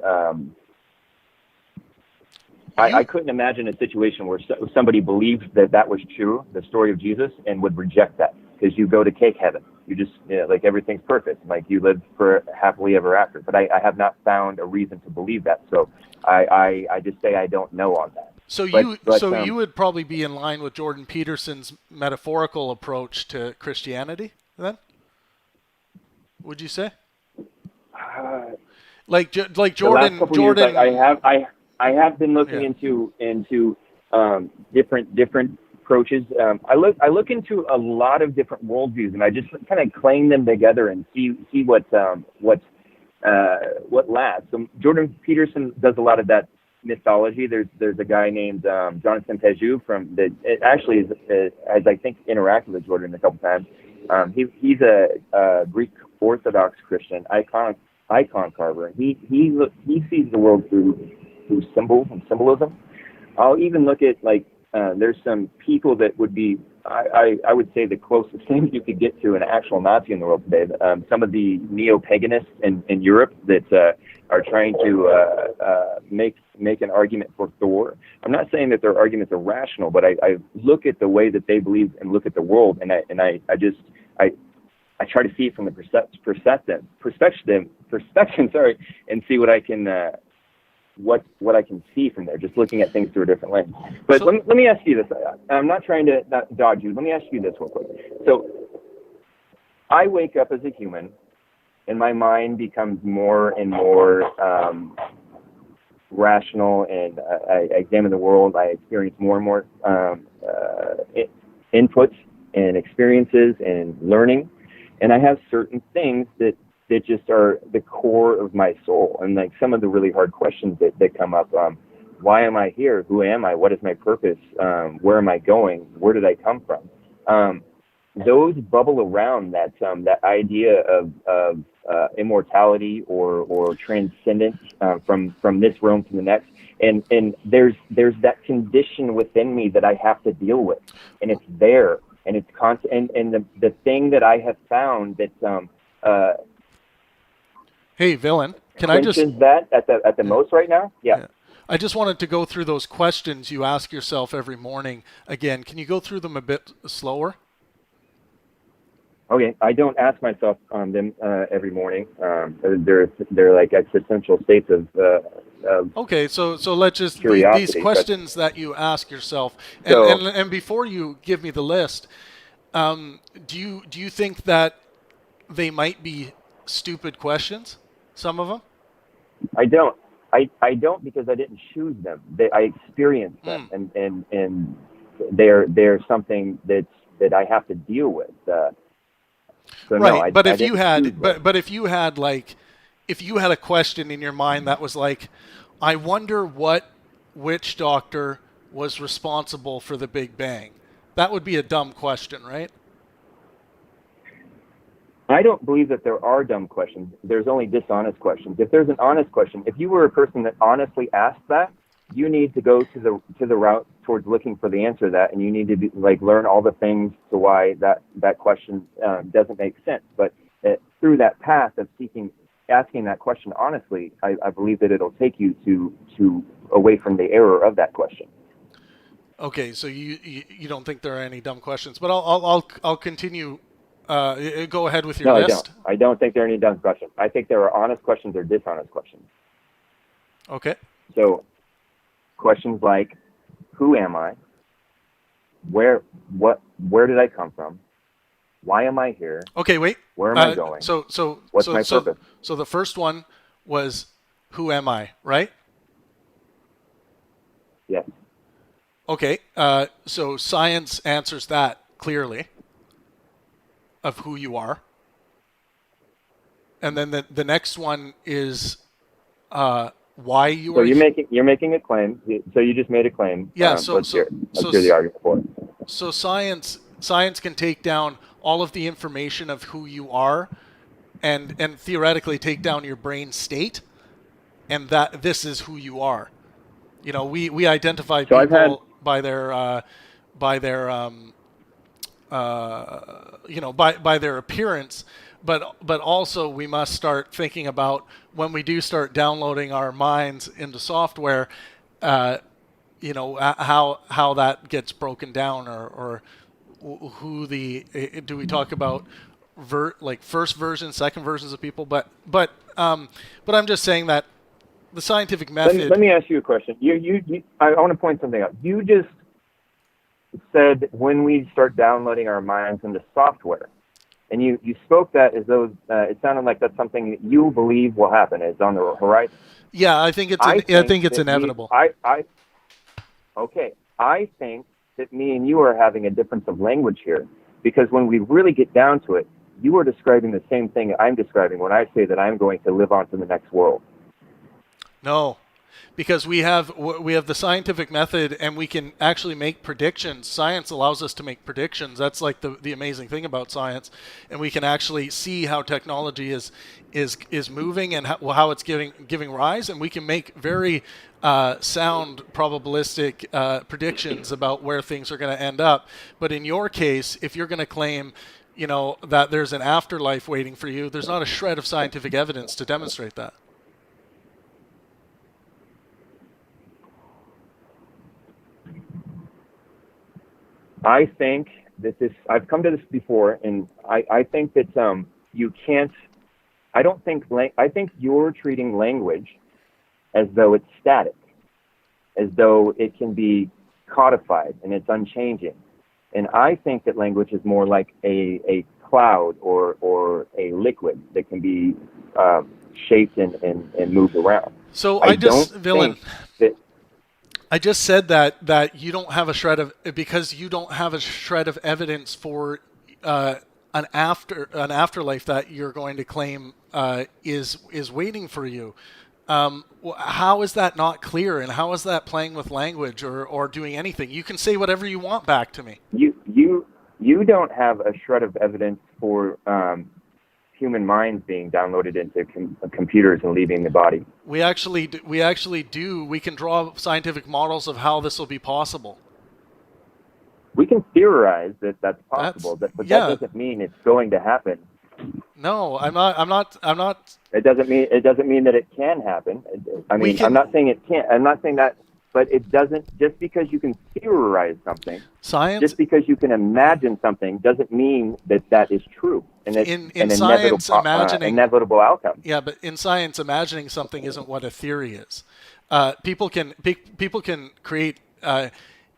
I couldn't imagine a situation where somebody believed that was true, the story of Jesus, and would reject that, because you go to cake heaven. You just, like, everything's perfect. Like, you live for happily ever after. But I have not found a reason to believe that. So I just say I don't know on that.
So you would probably be in line with Jordan Peterson's metaphorical approach to Christianity, then? Would you say? Like Jordan.
Years, I have been looking into different approaches. I look into a lot of different worldviews, and I just kind of clang them together and see what lasts. So Jordan Peterson does a lot of that mythology. There's a guy named Jonathan Pejou has I think interacted with Jordan a couple times. He's a Greek Orthodox Christian icon carver. He sees the world through symbols and symbolism. I'll even look at, like, there's some people that would be, I would say, the closest thing you could get to an actual Nazi in the world today. Some of the neo-paganists in Europe that are trying to make an argument for Thor. I'm not saying that their arguments are rational, but I look at the way that they believe and look at the world, and I try to see it from the perspective, and see what I can what I can see from there, just looking at things through a different lens. But let me ask you this. I'm not trying to dodge you. Let me ask you this real quick. So I wake up as a human, and my mind becomes more and more rational, and I examine the world. I experience more and more inputs and experiences and learning, and I have certain things that just are the core of my soul. And, like, some of the really hard questions that come up, why am I here? Who am I? What is my purpose? Where am I going? Where did I come from? Those bubble around that idea of immortality or transcendence from this realm to the next. And there's that condition within me that I have to deal with, and it's there, and it's constant. And the thing that I have found that
hey, Villain, can I just...
that at the most right now? Yeah.
I just wanted to go through those questions you ask yourself every morning again. Can you go through them a bit slower?
Okay, I don't ask myself them every morning. They're like existential states of
okay, so let's just... These questions that you ask yourself, and before you give me the list, do you think that they might be stupid questions? Some of them?
I don't. I don't, because I didn't choose them. I experienced them, and they're something that I have to deal with. So
right,
no,
but if you had a question in your mind that was like, I wonder what witch doctor was responsible for the Big Bang, that would be a dumb question, right?
I don't believe that there are dumb questions. There's only dishonest questions. If there's an honest question, if you were a person that honestly asked that, you need to go to the route towards looking for the answer to that, and you need to learn all the things to why that question doesn't make sense. But through that path of seeking asking that question honestly, I believe that it'll take you to away from the error of that question.
Okay, so you don't think there are any dumb questions, but I'll continue. Go ahead with your list.
I don't think there are any dumb questions. I think there are honest questions or dishonest questions.
Okay.
So, questions like, who am I? Where did I come from? Why am I here?
Okay, wait.
Where am I going? What's my purpose?
So the first one was, who am I, right?
Yes.
Okay, so science answers that clearly of who you are. And then the next one is why you are.
So you're making a claim. So you just made a claim.
Yeah.
Let's hear the argument for it.
So science can take down all of the information of who you are, and theoretically take down your brain state, and that this is who you are. You know, we identify people by their by their appearance, but also we must start thinking about when we do start downloading our minds into software, how that gets broken down, or who do we talk about like first version, second versions of people, but I'm just saying that the scientific method.
Let me ask you a question. I want to point something out. You just said when we start downloading our minds into software, and you spoke that as though it sounded like that's something that you believe will happen. It's on the horizon.
Yeah, I think it's inevitable.
Okay. I think that me and you are having a difference of language here, because when we really get down to it, you are describing the same thing I'm describing when I say that I'm going to live on to the next world.
No, because we have the scientific method, and we can actually make predictions. Science allows us to make predictions. That's like the amazing thing about science, and we can actually see how technology is moving and how it's giving rise, and we can make very sound probabilistic predictions about where things are going to end up. But in your case, if you're going to claim, that there's an afterlife waiting for you, there's not a shred of scientific evidence to demonstrate that.
I think that I've come to this before, and I think that you can't, I think you're treating language as though it's static, as though it can be codified and it's unchanging. And I think that language is more like a cloud or a liquid that can be shaped and moved around.
So I just said that you don't have a shred of, because you don't have a shred of evidence for an afterlife that you're going to claim is waiting for you. How is that not clear, and how is that playing with language or doing anything? You can say whatever you want back to me.
You don't have a shred of evidence for human minds being downloaded into computers and leaving the body.
We actually do. We can draw scientific models of how this will be possible.
We can theorize that that's possible, but that doesn't mean it's going to happen.
No, I'm not.
It doesn't mean that it can happen. I'm not saying it can't. I'm not saying that. But it doesn't, just because you can theorize something, just because you can imagine something, doesn't mean that is true. And it's
in science,
inevitable outcome.
Yeah, but in science, imagining something isn't what a theory is. People can create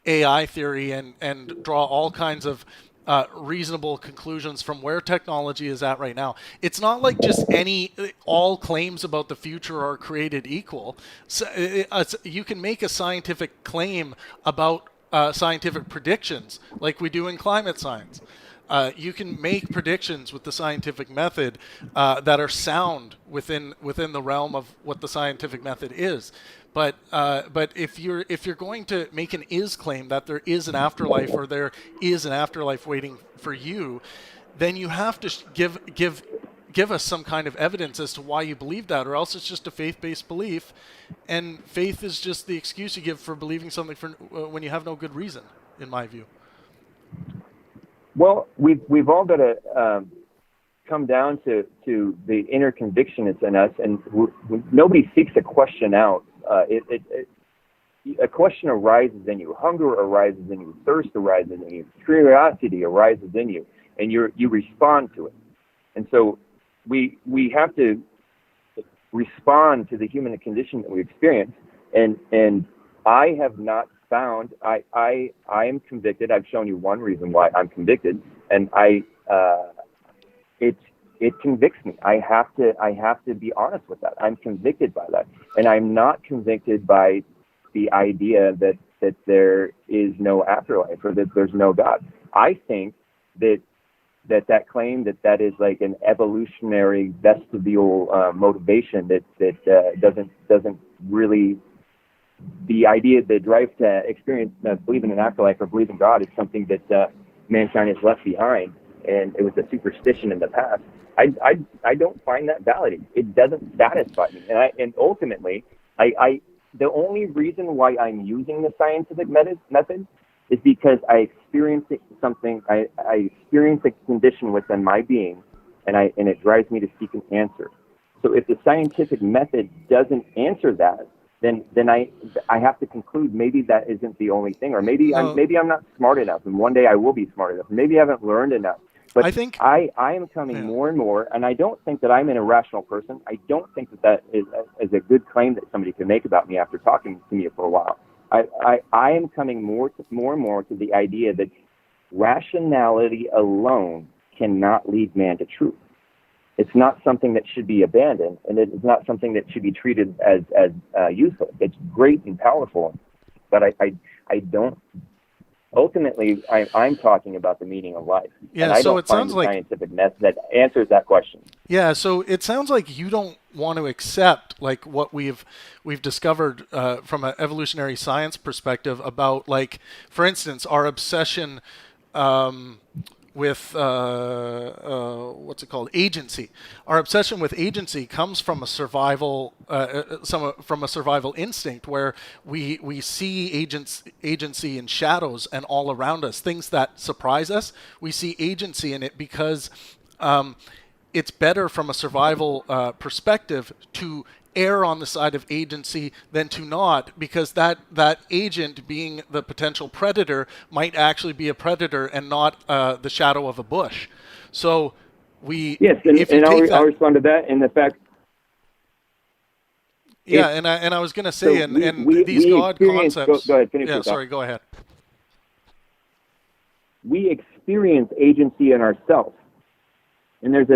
AI theory and draw all kinds of reasonable conclusions from where technology is at right now. It's not like just all claims about the future are created equal. So, you can make a scientific claim about scientific predictions like we do in climate science. You can make predictions with the scientific method that are sound within the realm of what the scientific method is. But if you're going to make an is claim that there is an afterlife or there is an afterlife waiting for you, then you have to give us some kind of evidence as to why you believe that, or else it's just a faith-based belief, and faith is just the excuse you give for believing something when you have no good reason, in my view.
Well, we've all got to come down to the inner conviction that's in us, and nobody seeks a question out. A question arises in you, hunger arises in you, thirst arises in you, curiosity arises in you, and you respond to it. And so we have to respond to the human condition that we experience. And I have not found, I am convicted. I've shown you one reason why I'm convicted, and it convicts me. I have to be honest with that. I'm convicted by that, and I'm not convicted by the idea that there is no afterlife or that there's no God. I think that claim that is like an evolutionary vestibule motivation that doesn't really, the idea, the drive to experience, believe in an afterlife or believe in God is something that mankind has left behind, and it was a superstition in the past. I don't find that valid. It doesn't satisfy me, and ultimately, the only reason why I'm using the scientific method is because I experienced something. I experienced a condition within my being, and it drives me to seek an answer. So if the scientific method doesn't answer that, then I have to conclude maybe that isn't the only thing, or maybe I'm not smart enough, and one day I will be smart enough. Maybe I haven't learned enough. But I think I am coming more and more, and I don't think that I'm an irrational person. I don't think that is a good claim that somebody can make about me after talking to me for a while. I am coming more and more to the idea that rationality alone cannot lead man to truth. It's not something that should be abandoned, and it's not something that should be treated as useful. It's great and powerful, but I don't. Ultimately, I'm talking about the meaning of life.
Yeah,
and I
so
don't
it
find
sounds
the
like
scientific method that answers that question.
Yeah, so it sounds like you don't want to accept like what we've discovered from an evolutionary science perspective about, like, for instance, our obsession with what's it called, agency. Our obsession with agency comes from a survival instinct where we see agency in shadows and all around us, things that surprise us. We see agency in it because it's better from a survival perspective to err on the side of agency than to not, because that agent, being the potential predator, might actually be a predator and not the shadow of a bush. So
I'll respond to that in the fact.
Yeah, and I was going to say, these God concepts.
Go ahead, finish.
Yeah, sorry, go ahead.
We experience agency in ourselves. And there's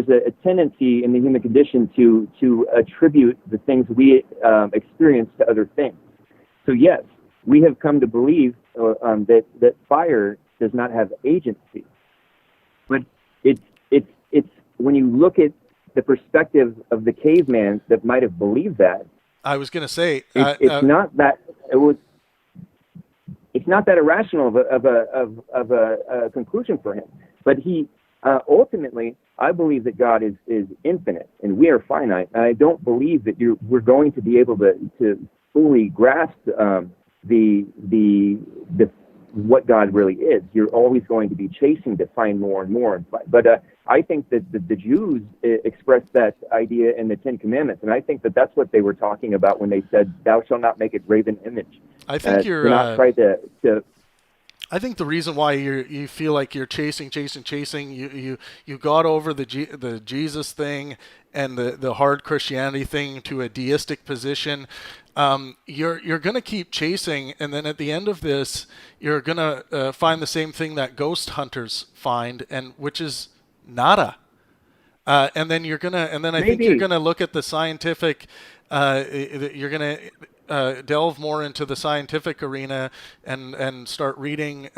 a tendency in the human condition to attribute the things we experience to other things. So yes, we have come to believe that fire does not have agency. But it's when you look at the perspective of the caveman that might have believed that.
I was going to say
it's not that it's not that irrational of a conclusion for him, but he. Ultimately, I believe that God is infinite and we are finite, and I don't believe that we're going to be able to fully grasp the what God really is. You're always going to be chasing to find more and more. But I think that the Jews expressed that idea in the Ten Commandments, and I think that that's what they were talking about when they said, "Thou shalt not make a graven image."
I think you're
not try to.
I think the reason why you feel like you're chasing, you got over the Jesus thing and the hard Christianity thing to a deistic position. You're going to keep chasing, and then at the end of this, you're going to find the same thing that ghost hunters find, and which is nada. And then I think you're gonna look at the scientific. You're gonna delve more into the scientific arena and start reading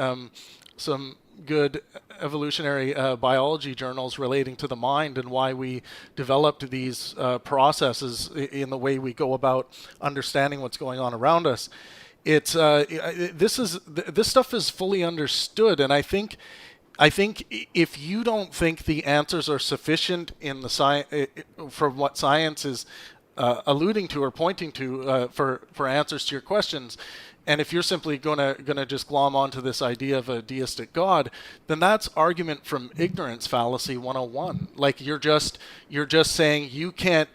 some good evolutionary biology journals relating to the mind and why we developed these processes in the way we go about understanding what's going on around us. It's this stuff is fully understood, and I think if you don't think the answers are sufficient in the from what science is alluding to or pointing to for answers to your questions, And if you're simply gonna just glom onto this idea of a deistic God, then that's argument from ignorance fallacy 101. Like you're just saying you can't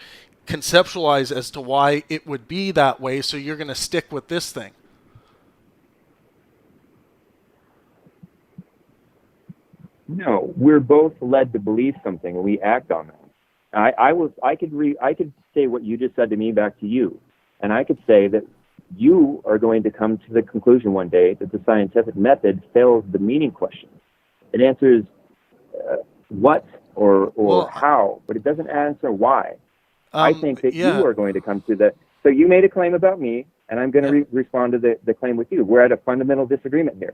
conceptualize as to why it would be that way, so you're going to stick with this thing.
No, we're both led to believe something, and we act on that. I could say what you just said to me back to you, and I could say that you are going to come to the conclusion one day that the scientific method fails the meaning question. It answers what or how, but it doesn't answer why. I think that you are going to come to the. So you made a claim about me, and I'm going to respond to the claim with you. We're at a fundamental disagreement here.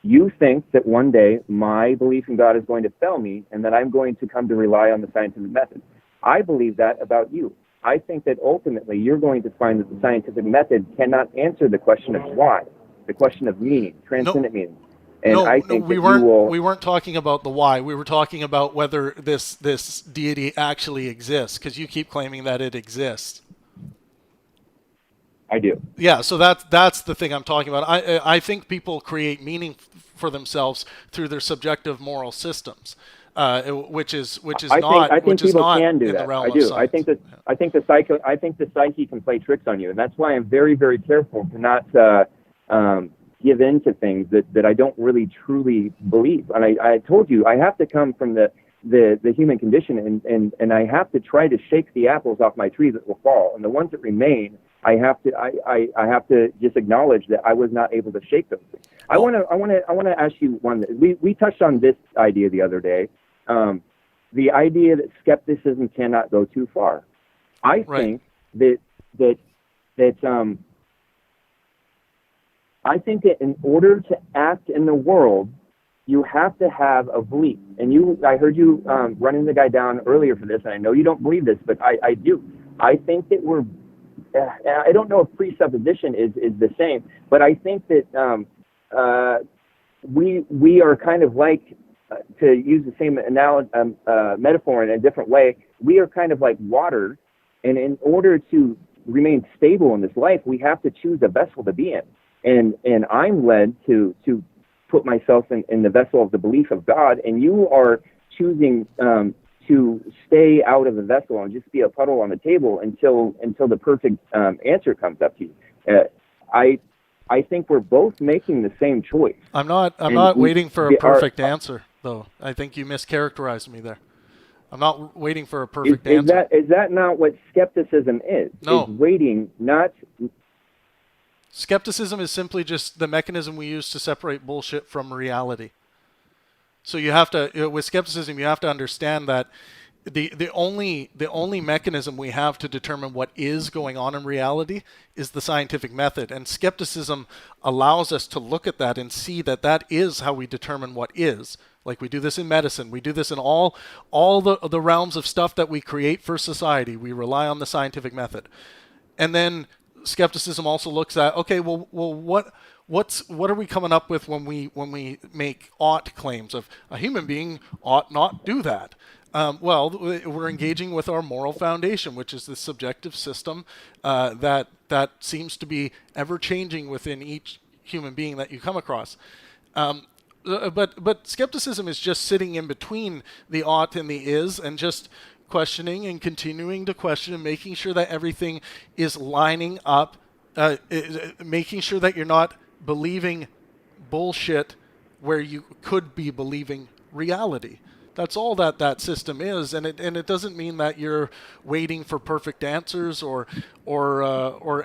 You think that one day my belief in God is going to fail me, and that I'm going to come to rely on the scientific method. I believe that about you. I think that ultimately you're going to find that the scientific method cannot answer the question of why, the question of meaning, transcendent meaning. And I think
we weren't talking about the why. We were talking about whether this deity actually exists, because you keep claiming that it exists.
I do.
Yeah, so that's the thing I'm talking about. I think people create meaning for themselves through their subjective moral systems, which is not
can do
in
that.
the realm
I do.
of science.
I think the psyche can play tricks on you, and that's why I'm very, very careful to not give in to things that I don't really truly believe. And I told you I have to come from the human condition, and I have to try to shake the apples off my tree that will fall, and the ones that remain, I have to just acknowledge that I was not able to shake them. I want to ask you one. We touched on this idea the other day, the idea that skepticism cannot go too far. I think that I think that in order to act in the world, you have to have a belief. And I heard you running the guy down earlier for this, and I know you don't believe this, but I do. I think that I don't know if presupposition is the same, but I think that we are kind of like, to use the same metaphor in a different way, we are kind of like water, and in order to remain stable in this life, we have to choose a vessel to be in. And I'm led to put myself in the vessel of the belief of God, and you are choosing to stay out of the vessel and just be a puddle on the table until the perfect answer comes up to you. I think we're both making the same choice.
I'm not waiting for a perfect answer, though. I think you mischaracterized me there. I'm not waiting for a perfect answer.
Is that not what skepticism is?
No.
Is waiting, not...
Skepticism is simply just the mechanism we use to separate bullshit from reality. So you have to, with skepticism, you have to understand that the only mechanism we have to determine what is going on in reality is the scientific method. And skepticism allows us to look at that and see that that is how we determine what is. Like we do this in medicine, we do this in all the realms of stuff that we create for society. We rely on the scientific method. And then skepticism also looks at, okay, well what are we coming up with when we make ought claims of a human being ought not do that? Well, we're engaging with our moral foundation, which is this subjective system that seems to be ever changing within each human being that you come across. But skepticism is just sitting in between the ought and the is, and just questioning and continuing to question and making sure that everything is lining up, making sure that you're not believing bullshit where you could be believing reality. That's all that system is, and it doesn't mean that you're waiting for perfect answers or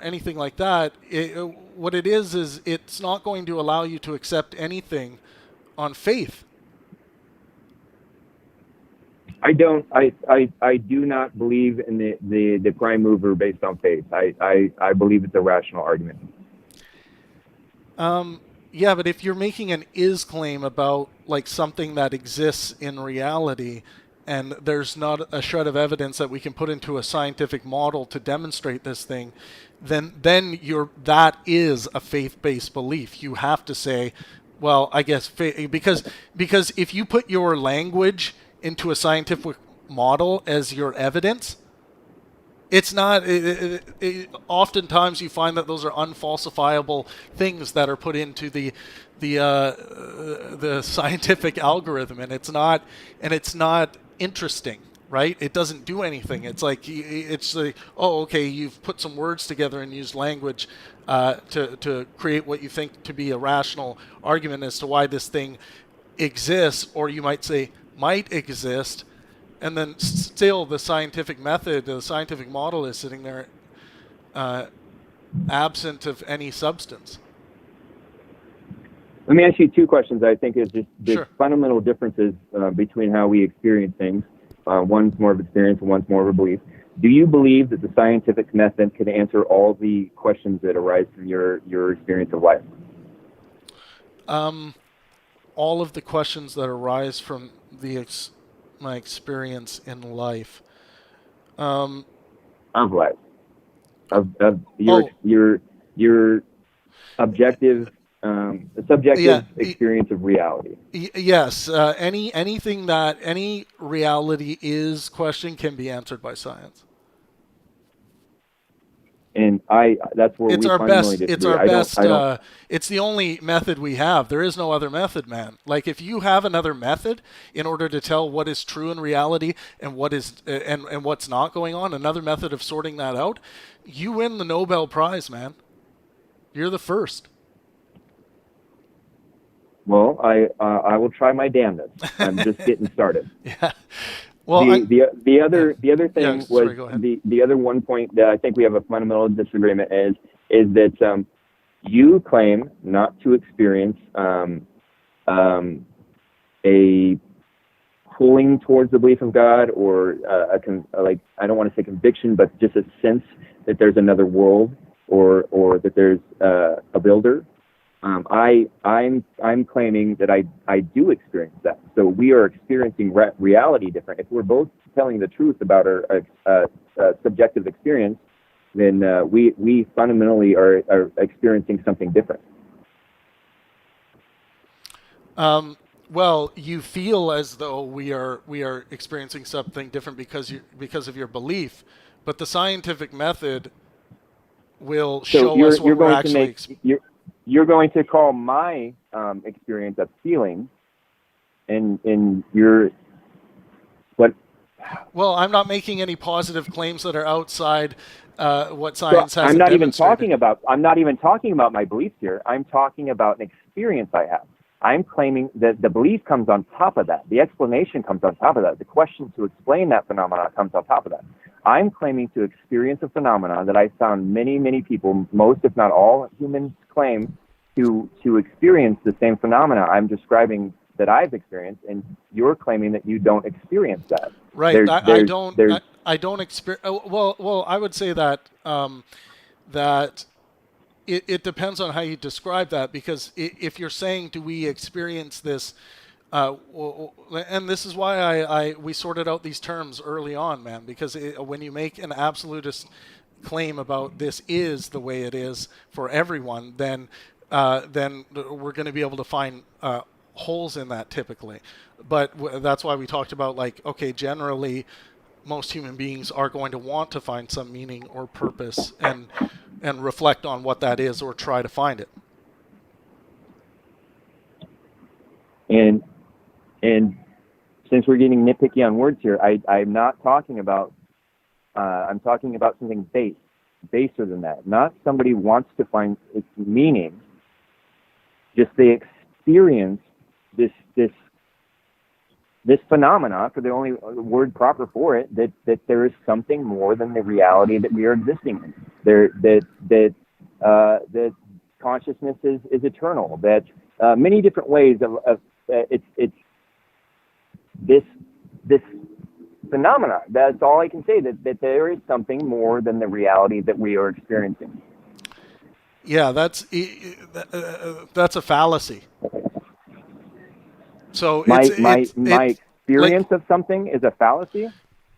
anything like that. What it is it's not going to allow you to accept anything on faith.
I do not believe in the prime mover based on faith. I believe it's a rational argument.
Yeah, but if you're making an is claim about like something that exists in reality, and there's not a shred of evidence that we can put into a scientific model to demonstrate this thing, then that is a faith-based belief. You have to say, well, I guess because if you put your language into a scientific model as your evidence, It's not. Oftentimes, you find that those are unfalsifiable things that are put into the scientific algorithm, and it's not interesting, right? It doesn't do anything. It's like oh, okay, you've put some words together and used language to create what you think to be a rational argument as to why this thing exists, or you might say might exist. And then still the scientific method, the scientific model is sitting there absent of any substance.
Let me ask you two questions. I think is just the
Sure.
fundamental differences between how we experience things. One's more of experience and one's more of a belief. Do you believe that the scientific method can answer all the questions that arise from your experience of life?
All of the questions that arise from my experience in life.
Of life. Of your objective, subjective experience of reality.
Yes. Any reality is question can be answered by science.
And that's where
It's
we
our
fundamentally
best.
disagree.
It's our
I
best.
don't,
It's the only method we have. There is no other method, man. Like if you have another method in order to tell what is true in reality and what is and what's not going on, another method of sorting that out, you win the Nobel Prize, man. You're the first.
Well, I will try my damnedest. I'm just getting started.
Yeah. Well,
the other thing
yeah,
was
sorry, go ahead.
the other one point that I think we have a fundamental disagreement is that you claim not to experience a pulling towards the belief of God or I don't want to say conviction, but just a sense that there's another world or that there's a builder. I'm claiming that I do experience that. So we are experiencing reality different. If we're both telling the truth about our subjective experience, then we fundamentally are experiencing something different.
Well, you feel as though we are experiencing something different because of your belief, but the scientific method will show us what we're actually
You're going to call my experience a feeling, and you're what?
Well, I'm not making any positive claims that are outside what science has.
I'm not even talking about my beliefs here. I'm talking about an experience I have. I'm claiming that the belief comes on top of that. The explanation comes on top of that. The question to explain that phenomena comes on top of that. I'm claiming to experience a phenomena that I found many people, most if not all humans claim to experience the same phenomena I'm describing that I've experienced, and you're claiming that you don't experience that.
Right. I don't experience. Well, I would say that that it depends on how you describe that, because if you're saying, do we experience this? And this is why we sorted out these terms early on, man, because when you make an absolutist claim about this is the way it is for everyone, then we're going to be able to find holes in that typically. But that's why we talked about, like, okay, generally most human beings are going to want to find some meaning or purpose and reflect on what that is or try to find it.
And since we're getting nitpicky on words here, I'm not talking about, I'm talking about something baser than that. Not somebody wants to find its meaning, just they experience this phenomena, for the only word proper for it, that there is something more than the reality that we are existing in. That consciousness is eternal. That many different ways of it's this phenomena. That's all I can say. That there is something more than the reality that we are experiencing.
Yeah, that's a fallacy. So
my experience of something is a fallacy?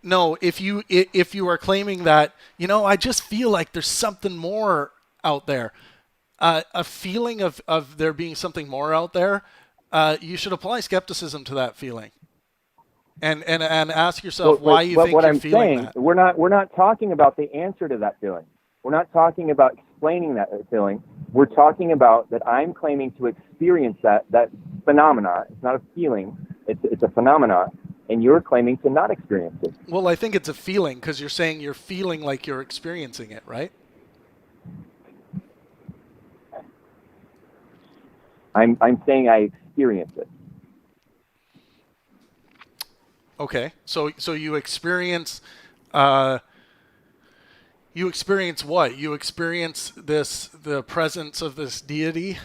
No, if you are claiming that, I just feel like there's something more out there, a feeling of there being something more out there, you should apply skepticism to that feeling. and ask yourself
But
why you think
what
you're
I'm
feeling
saying,
that.
we're not talking about the answer to that feeling. We're not talking about explaining that feeling. We're talking about that I'm claiming to experience that phenomena. It's not a feeling. It's a phenomena, and you're claiming to not experience it.
Well, I think it's a feeling because you're saying you're feeling like you're experiencing it, right?
I'm saying I experience it.
Okay, so you experience what? You experience the presence of this deity.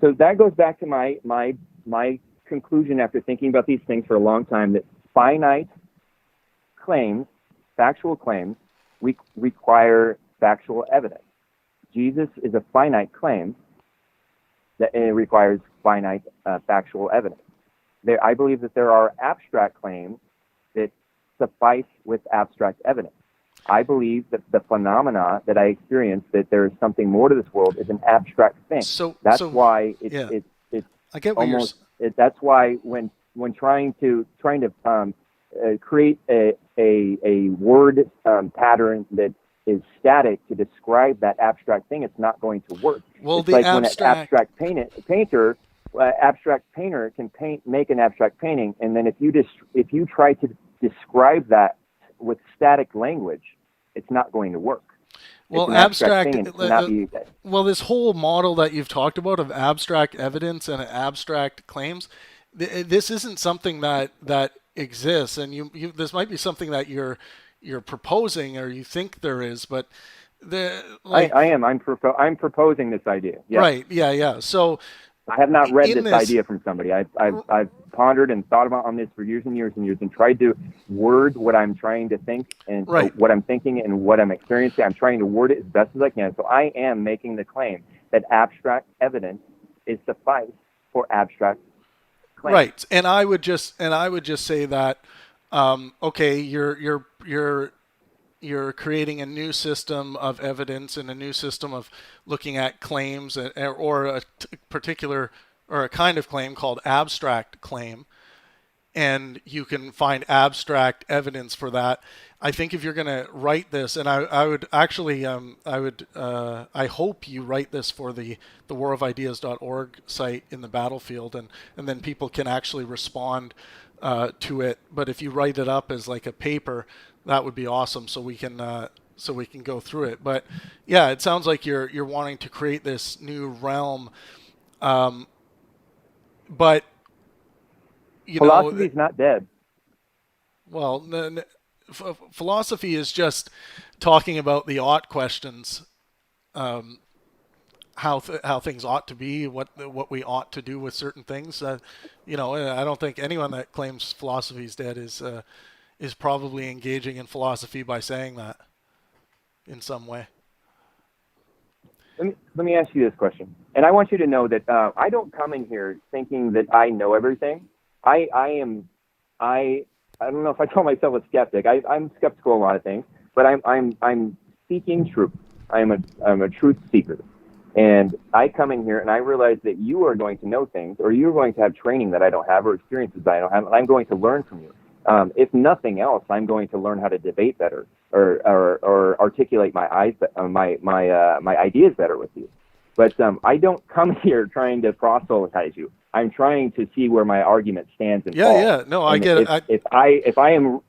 So that goes back to my conclusion after thinking about these things for a long time, that finite claims, factual claims, require factual evidence. Jesus is a finite claim that it requires finite factual evidence. I believe that there are abstract claims that suffice with abstract evidence. I believe that the phenomena that I experience, that there is something more to this world, is an abstract thing. That's why it's
I get what
almost. That's why when trying to create a word pattern that is static to describe that abstract thing, it's not going to work.
Well,
it's
the
like
abstract
when an abstract painter can make an abstract painting, and then if you try to describe that with static language, it's not going to work.
Well, this whole model that you've talked about of abstract evidence and abstract claims, this isn't something that exists, and this might be something that you're proposing or you think there is, but
I'm proposing this idea. Yes.
Right. Yeah. So
I have not read this idea from somebody. I've pondered and thought about on this for years and years and years, and tried to word what I'm trying to think and what I'm thinking and what I'm experiencing. I'm trying to word it as best as I can. So I am making the claim that abstract evidence is suffice for abstract claims.
Right. And I would just say that okay, you're creating a new system of evidence and a new system of looking at claims or a particular or a kind of claim called abstract claim, and you can find abstract evidence for that. I think if you're going to write this, and I would actually, I hope you write this for the warofideas.org site in the battlefield, and then people can actually respond to it. But if you write it up as like a paper, that would be awesome, so we can go through it. But yeah, it sounds like you're wanting to create this new realm, but
philosophy is not dead.
Well, philosophy is just talking about the ought questions, how things ought to be, what we ought to do with certain things. I don't think anyone that claims philosophy is dead is probably engaging in philosophy by saying that in some way.
Let me ask you this question, and I want you to know that I don't come in here thinking that I know everything. I don't know if I call myself a skeptic. I'm skeptical of a lot of things, but I'm seeking truth. I'm a truth seeker, and I come in here and I realize that you are going to know things, or you're going to have training that I don't have, or experiences that I don't have, and I'm going to learn from you. If nothing else, I'm going to learn how to debate better, or articulate my ideas better with you. But I don't come here trying to proselytize you. I'm trying to see where my argument stands and falls.
Yeah. No, I get it.
If I'm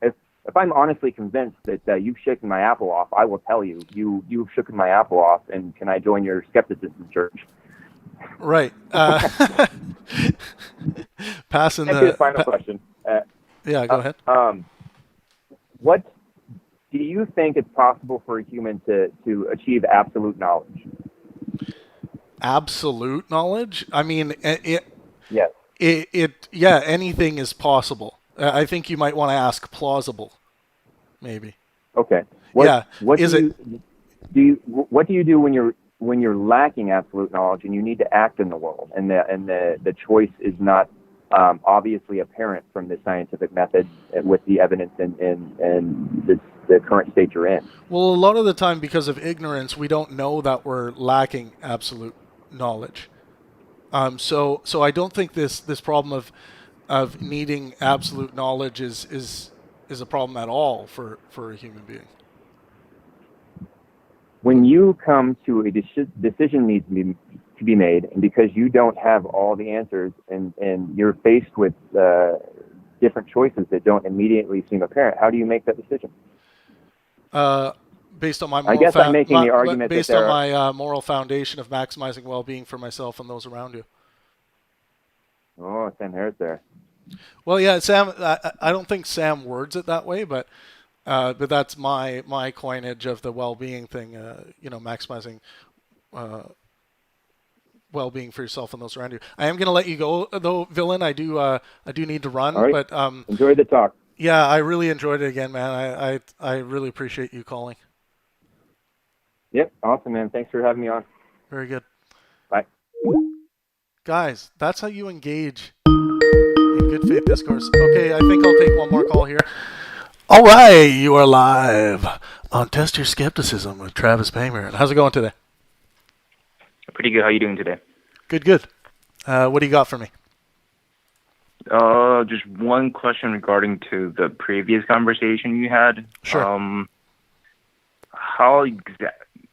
honestly convinced that you've shaken my apple off, I will tell you you've shaken my apple off, and can I join your skepticism church?
Right. Passing
the final question.
Yeah, go ahead.
What do you think it's possible for a human to achieve absolute knowledge?
Absolute knowledge? I mean,
yes.
Anything is possible. I think you might want to ask plausible, maybe.
Okay. What do you do when you're lacking absolute knowledge and you need to act in the world, and the choice is not obviously apparent from the scientific method with the evidence and the current state you're in?
Well, a lot of the time, because of ignorance, we don't know that we're lacking absolute knowledge. So I don't think this problem of needing absolute knowledge is a problem at all for a human being.
When you come to a decision needs to be made, and because you don't have all the answers, and you're faced with different choices that don't immediately seem apparent, how do you make that decision?
Based on my
I guess I'm making the argument
based
that
on my moral foundation of maximizing well-being for myself and those around you.
Oh, Sam Harris there.
Well, yeah, Sam. I don't think Sam words it that way, but that's my coinage of the well-being thing. Maximizing well-being for yourself and those around you. I am going to let you go, though, Villain. I do need to run,
right.
But
enjoy the talk.
Yeah, I really enjoyed it again, man. I really appreciate you calling.
Yep, awesome, man. Thanks for having me on.
Very good.
Bye.
Guys, that's how you engage in good faith discourse. Okay, I think I'll take one more call here. All right, you are live on Test Your Skepticism with Travis Pangburn. How's it going today?
Pretty good. How are you doing today?
Good. What do you got for me?
Just one question regarding to the previous conversation you had.
Sure.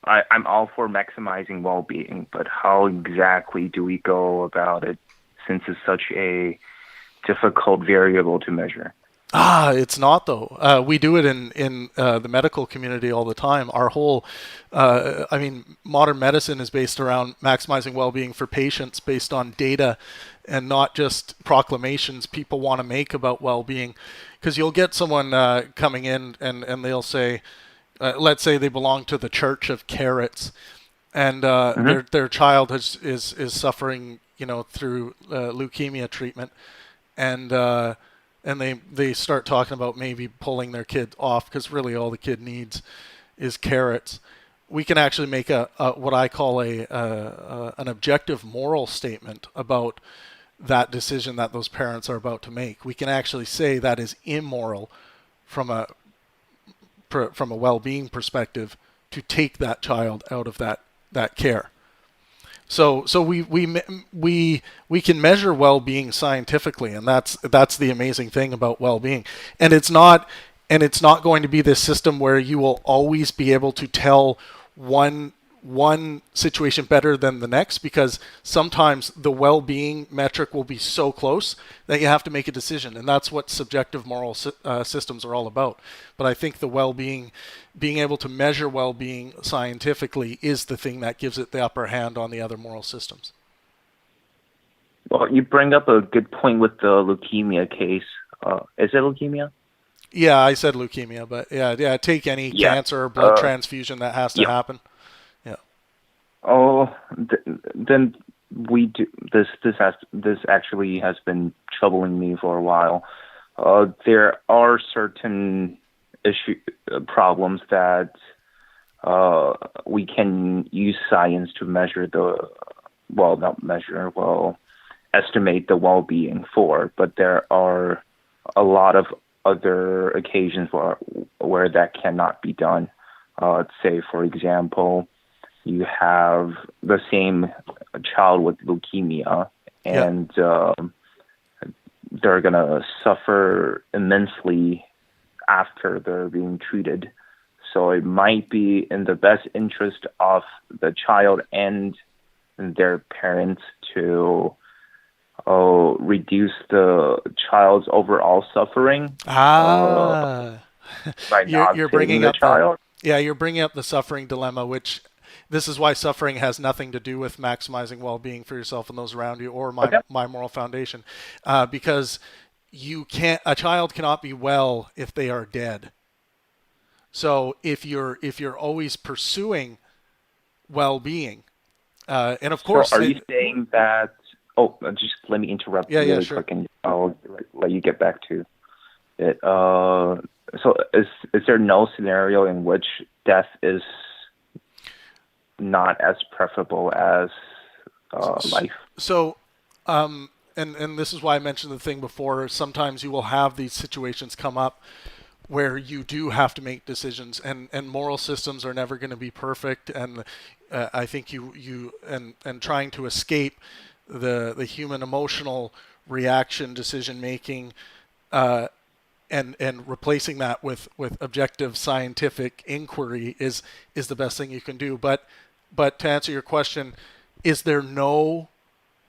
I'm all for maximizing well-being, but how exactly do we go about it since it's such a difficult variable to measure?
It's not, though. We do it in the medical community all the time. Our whole, modern medicine is based around maximizing well-being for patients based on data and not just proclamations people want to make about well-being. Because you'll get someone coming in and they'll say, let's say they belong to the Church of Carrots, and their child is suffering, through leukemia treatment, and they start talking about maybe pulling their kid off because really all the kid needs is carrots. We can actually make a what I call an objective moral statement about that decision that those parents are about to make. We can actually say that is immoral from a well-being perspective to take that child out of that care. So we can measure well-being scientifically, and that's the amazing thing about well-being. And it's not going to be this system where you will always be able to tell one situation better than the next, because sometimes the well-being metric will be so close that you have to make a decision, and that's what subjective moral systems are all about. But I think the well-being, being able to measure well-being scientifically, is the thing that gives it the upper hand on the other moral systems.
Well, you bring up a good point with the leukemia case. Is it leukemia?
Yeah, I said leukemia, but yeah, take any cancer or blood transfusion that has to happen.
Oh, then we do this. This actually has been troubling me for a while. There are certain problems that we can use science to measure estimate the well-being for, but there are a lot of other occasions where that cannot be done. Let's say, for example, you have the same child with leukemia, and they're going to suffer immensely after they're being treated. So it might be in the best interest of the child and their parents to reduce the child's overall suffering. By
you're bringing up
the child.
You're bringing up the suffering dilemma, which this is why suffering has nothing to do with maximizing well-being for yourself and those around you, or my moral foundation, because a child cannot be well if they are dead. So if you're always pursuing well-being, and of course,
so are you saying that? Oh, just let me interrupt really quick, and I'll let you get back to it. So is there no scenario in which death is not as preferable as life?
So, and this is why I mentioned the thing before. Sometimes you will have these situations come up where you do have to make decisions, and moral systems are never going to be perfect. And I think you trying to escape the human emotional reaction decision making, and replacing that with objective scientific inquiry is the best thing you can do. But to answer your question, is there no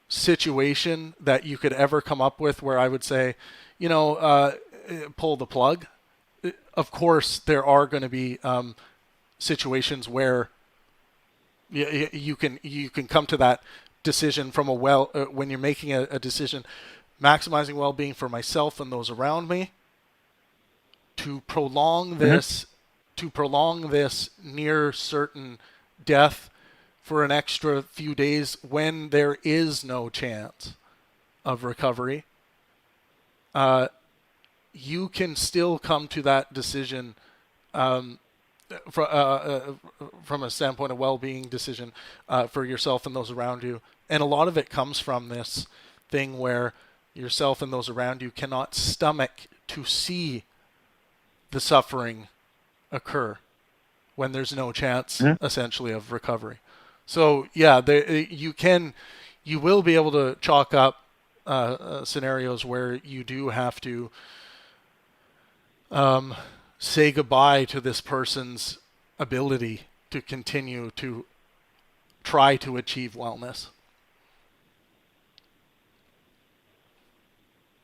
situation that you could ever come up with where I would say, pull the plug? Of course, there are going to be situations where you can come to that decision from when you're making a decision, maximizing well-being for myself and those around me, to prolong this near certain death for an extra few days when there is no chance of recovery. You can still come to that decision from a standpoint of well-being decision for yourself and those around you. And a lot of it comes from this thing where yourself and those around you cannot stomach to see the suffering occur when there's no chance, essentially, of recovery. So yeah, you will be able to chalk up scenarios where you do have to say goodbye to this person's ability to continue to try to achieve wellness.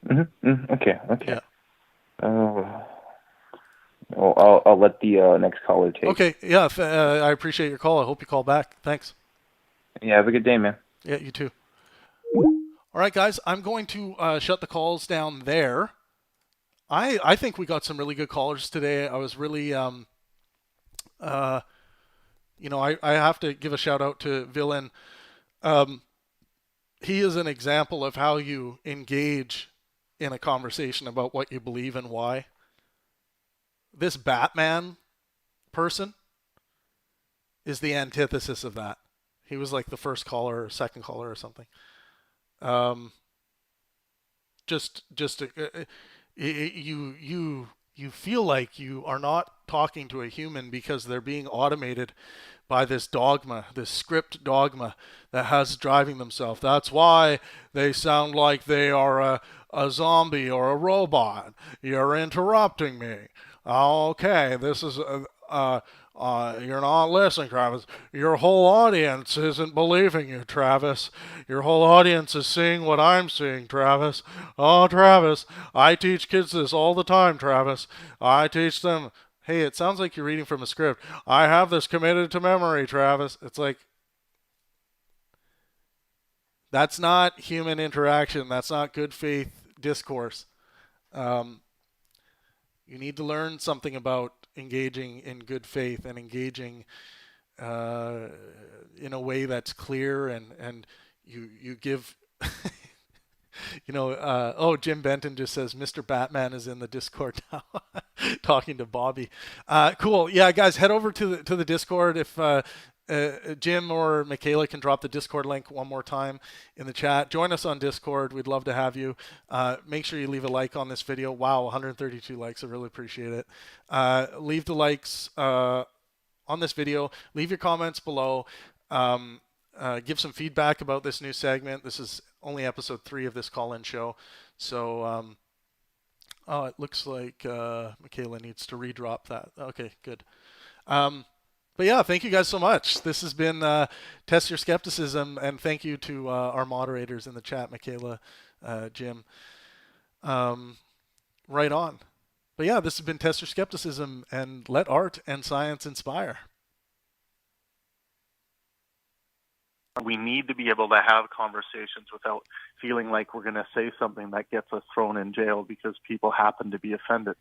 Okay.
Yeah.
Well, I'll let the next caller take.
Okay. Yeah. I appreciate your call. I hope you call back. Thanks.
Yeah. Have a good day, man.
Yeah. You too. All right, guys. I'm going to shut the calls down there. I think we got some really good callers today. I was really, I have to give a shout out to Villain. He is an example of how you engage in a conversation about what you believe and why. This Batman person is the antithesis of that. He was like the first caller or second caller or something. You feel like you are not talking to a human because they're being automated by this dogma, this script dogma that has driving themselves. That's why they sound like they are a zombie or a robot. You're interrupting me. Okay, this is you're not listening, Travis. Your whole audience isn't believing you, Travis. Your whole audience is seeing what I'm seeing, Travis. Oh, Travis, I teach kids this all the time, Travis. I teach them, hey, it sounds like you're reading from a script. I have this committed to memory, Travis. It's like, that's not human interaction. That's not good faith discourse. You need to learn something about engaging in good faith and engaging in a way that's clear and you give Jim Benton just says Mr. Batman is in the Discord now talking to Bobby. Cool. Yeah, guys, head over to the Discord. If Jim or Michaela can drop the Discord link one more time in the chat. Join us on Discord. We'd love to have you. Make sure you leave a like on this video. Wow, 132 likes. I really appreciate it. Leave the likes on this video. Leave your comments below. Give some feedback about this new segment. This is only episode 3 of this call-in show. So, it looks like Michaela needs to redrop that. Okay, good. But yeah, thank you guys so much. This has been Test Your Skepticism, and thank you to our moderators in the chat, Michaela, Jim. Right on. But yeah, this has been Test Your Skepticism, and let art and science inspire.
We need to be able to have conversations without feeling like we're going to say something that gets us thrown in jail because people happen to be offended.